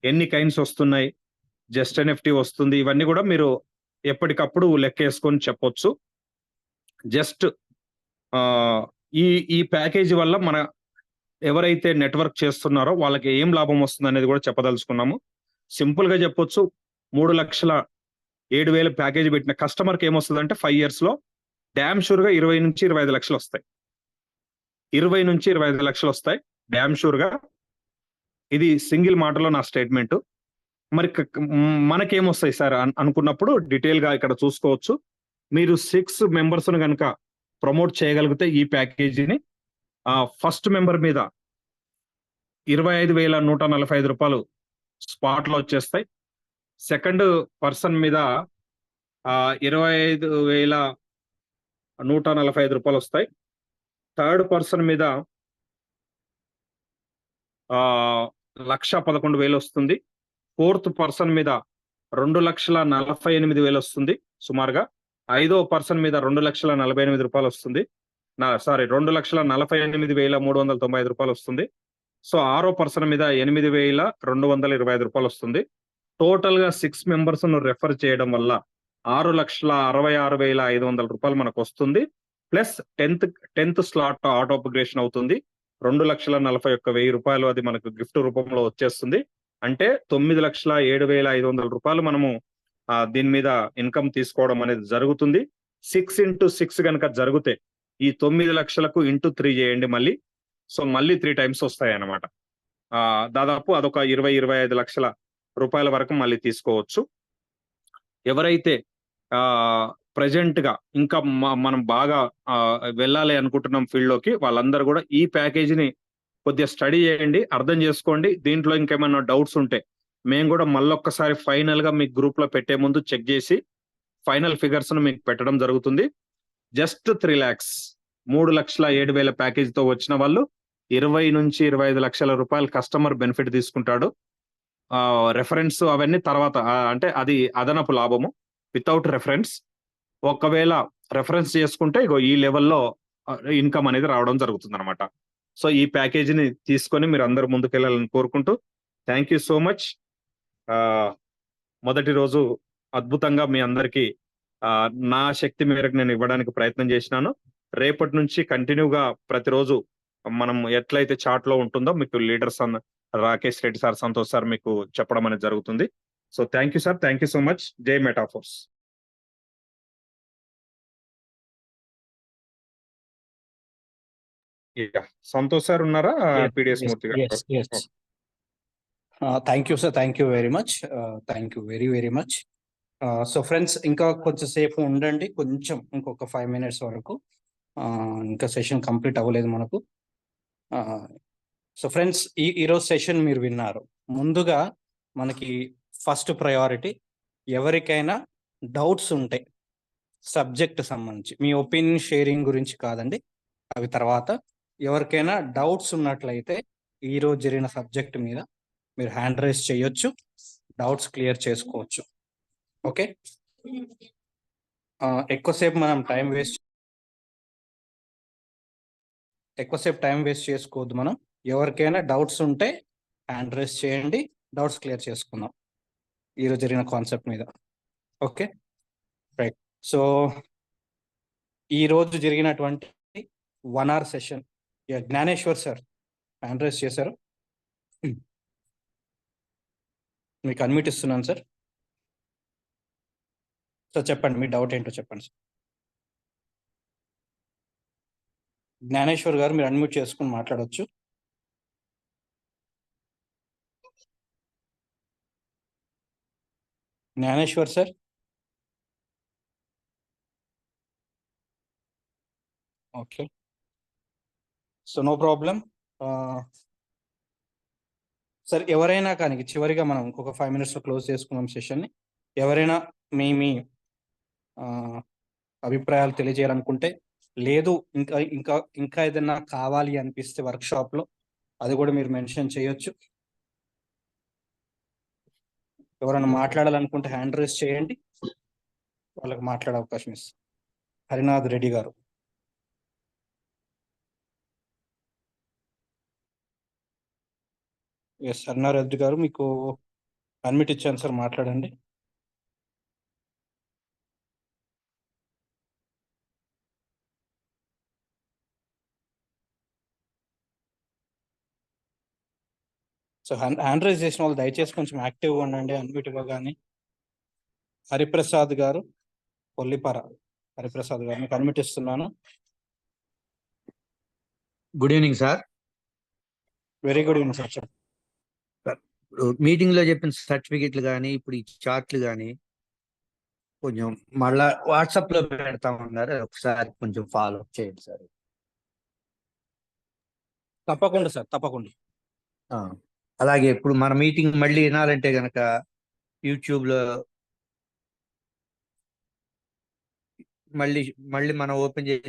ఎన్ని కైన్స్ వస్తున్నాయి, జస్ట్ ఎన్ఎఫ్టీ వస్తుంది, ఇవన్నీ కూడా మీరు ఎప్పటికప్పుడు లెక్కేసుకొని చెప్పొచ్చు. జస్ట్ ఈ ప్యాకేజీ వల్ల మన ఎవరైతే నెట్వర్క్ చేస్తున్నారో వాళ్ళకి ఏం లాభం వస్తుంది అనేది కూడా చెప్పదలుచుకున్నాము. సింపుల్ గా చెప్పొచ్చు, 3,07,000 ప్యాకేజీ పెట్టిన కస్టమర్కి ఏమొస్తుందంటే 5 years లో డ్యామ్ షూర్ గా 20-25 లక్షలు వస్తాయి. 20-25 లక్షలు వస్తాయి డ్యామ్ షూర్ గా. ఇది సింగిల్ మాటలో నా స్టేట్మెంట్. మరి మనకేమొస్తాయి సార్ అనుకున్నప్పుడు డీటెయిల్ గా ఇక్కడ చూసుకోవచ్చు. మీరు 6 members కనుక ప్రమోట్ చేయగలిగితే ఈ ప్యాకేజీని, ఫస్ట్ మెంబర్ మీద 25,145 రూపాయలు స్పాట్ లో వచ్చేస్తాయి. సెకండ్ పర్సన్ మీద 25,145 రూపాయలు వస్తాయి. థర్డ్ పర్సన్ మీద 1,11,000 వస్తుంది. ఫోర్త్ పర్సన్ మీద 2,48,000 వస్తుంది సుమారుగా. 5వ పర్సన్ మీద 2,48,000 రూపాయలు వస్తుంది. 2,48,395 రూపాయలు వస్తుంది. సో 6వ పర్సన్ మీద 8,225 రూపాయలు వస్తుంది. టోటల్ గా 6 members ను రెఫర్ చేయడం వల్ల 6,66,500 రూపాయలు మనకు వస్తుంది. Plus 10th slot auto upgradation అవుతుంది. 2,41,000 రూపాయలు అది మనకు గిఫ్ట్ రూపంలో వచ్చేస్తుంది. అంటే 9,07,500 రూపాయలు మనము దీని మీద ఇన్కమ్ తీసుకోవడం అనేది జరుగుతుంది. 6 into 6 కనుక జరిగితే ఈ 9 లక్షలకు into 3 చేయండి మళ్ళీ. సో మళ్ళీ 3 times వస్తాయి అన్నమాట. దాదాపు అదొక 20-25 లక్షల రూపాయల వరకు మళ్ళీ తీసుకోవచ్చు. ఎవరైతే ప్రజెంట్ గా ఇంకా మనం బాగా వెళ్ళాలి అనుకుంటున్నాం ఫీల్డ్ లోకి, వాళ్ళందరూ కూడా ఈ ప్యాకేజీని కొద్దిగా స్టడీ చేయండి, అర్థం చేసుకోండి. దీంట్లో ఇంకేమైనా డౌట్స్ ఉంటే మేము కూడా మళ్ళొక్కసారి ఫైనల్ గా మీకు గ్రూప్ లో పెట్టే ముందు చెక్ చేసి ఫైనల్ ఫిగర్స్ ను మీకు పెట్టడం జరుగుతుంది. జస్ట్ 3 lakhs 3,07,000 ప్యాకేజీతో వచ్చిన వాళ్ళు 20-25 లక్షల రూపాయలు కస్టమర్ బెనిఫిట్ తీసుకుంటాడు. రెఫరెన్స్ అవన్నీ తర్వాత, అంటే అది అదనపు లాభము. వితౌట్ రెఫరెన్స్ ఒకవేళ రెఫరెన్స్ చేసుకుంటే ఇగో ఈ లెవెల్లో ఇన్కమ్ అనేది రావడం జరుగుతుంది అనమాట. సో ఈ ప్యాకేజీని తీసుకొని మీరు అందరూ ముందుకెళ్ళాలని కోరుకుంటూ థ్యాంక్ యూ సో మచ్. మొదటి రోజు అద్భుతంగా మీ అందరికీ నా శక్తి మేరకు నేను ఇవ్వడానికి ప్రయత్నం చేసినాను. రేపటి నుంచి కంటిన్యూగా ప్రతిరోజు మనం ఎట్లయితే చార్ట్ లో ఉంటుందో మీకు leaders Rakesh Reddy sir, Santosh sir మీకు చెప్పడం అనేది జరుగుతుంది. So thank you sir, thank you so much. జై మెటాఫోర్స్. సంతోష్ సార్ ఉన్నారా? పిడిఎస్ మూర్తి గారు.
Thank you sir, thank you very much, thank you very very much. So friends, ఇంకా కొంచెం సేపు ఉండండి, కొంచెం ఇంకొక 5 minutes వరకు. ఇంకా సెషన్ కంప్లీట్ అవ్వలేదు మనకు. సో ఫ్రెండ్స్, ఈరోజు సెషన్ మీరు విన్నారు. ముందుగా మనకి ఫస్ట్ ప్రయారిటీ, ఎవరికైనా డౌట్స్ ఉంటాయి సబ్జెక్ట్ సంబంధించి, మీ ఒపీనియన్ షేరింగ్ గురించి కాదండి, అవి తర్వాత. ఎవరికైనా డౌట్స్ ఉన్నట్లయితే ఈరోజు జరిగిన సబ్జెక్ట్ మీద మీరు హ్యాండ్ రైజ్ చేయొచ్చు, డౌట్స్ క్లియర్ చేసుకోవచ్చు. ఓకే, ఎక్కువసేపు టైం వేస్ట్ చేసుకోవద్దు మనం. ఎవరికైనా డౌట్స్ ఉంటే హ్యాండ్ రైజ్ చేయండి, డౌట్స్ క్లియర్ చేసుకుందాం ఈరోజు జరిగిన కాన్సెప్ట్ మీద. Okay right. సో ఈరోజు జరిగినటువంటి 1 hour session, Gyaneshwar sir hand raise చేశారు, మీకు అన్మ్యూట్ ఇస్తున్నాను సార్. సో చెప్పండి, మీ డౌట్ ఏంటో చెప్పండి సార్. జ్ఞానేశ్వర్ గారు, మీరు అన్మ్యూట్ చేసుకుని మాట్లాడవచ్చు. Gyaneshwar sir. Okay, so no problem sir. ఎవరైనా కానీ చివరిగా మనం ఇంకొక 5 minutes క్లోజ్ చేసుకున్నాం సెషన్ని. ఎవరైనా మీ అభిప్రాయాలు తెలియజేయాలనుకుంటే, లేదు ఇంకా ఏదైనా కావాలి అనిపిస్తే వర్క్షాప్లో, అది కూడా మీరు మెన్షన్ చేయొచ్చు. ఎవరైనా మాట్లాడాలనుకుంటే హ్యాండ్ రైజ్ చేయండి, వాళ్ళకి మాట్లాడే అవకాశం ఇస్తాం. హరినాథ్ రెడ్డి గారు. ఎస్, హరినాథ్ రెడ్డి గారు, మీకు అన్మిట్ ఇచ్చాను సార్, మాట్లాడండి. సో హ్యాండ్ రైజ్ చేసిన వాళ్ళు దయచేసి కొంచెం యాక్టివ్గా ఉండండి, అన్మ్యూట్ ఇవ్వగానే. హరిప్రసాద్ గారు, కొల్లిపార హరిప్రసాద్ గారు, మీకు అన్మ్యూట్ ఇస్తున్నాను.
Good evening sir.
Very good evening sir.
Meeting లో చెప్పిన సర్టిఫికెట్లు కానీ, ఇప్పుడు ఈ చార్ట్లు కానీ కొంచెం మళ్ళా వాట్సాప్ లో పెడతామన్నారు, ఒకసారి కొంచెం ఫాలో అప్ చేయండి సార్.
తప్పకుండా సార్, తప్పకుండా.
అలాగే ఇప్పుడు మన మీటింగ్ మళ్ళీ వినాలంటే గనక యూట్యూబ్ లో మళ్ళీ మనం ఓపెన్ చేసి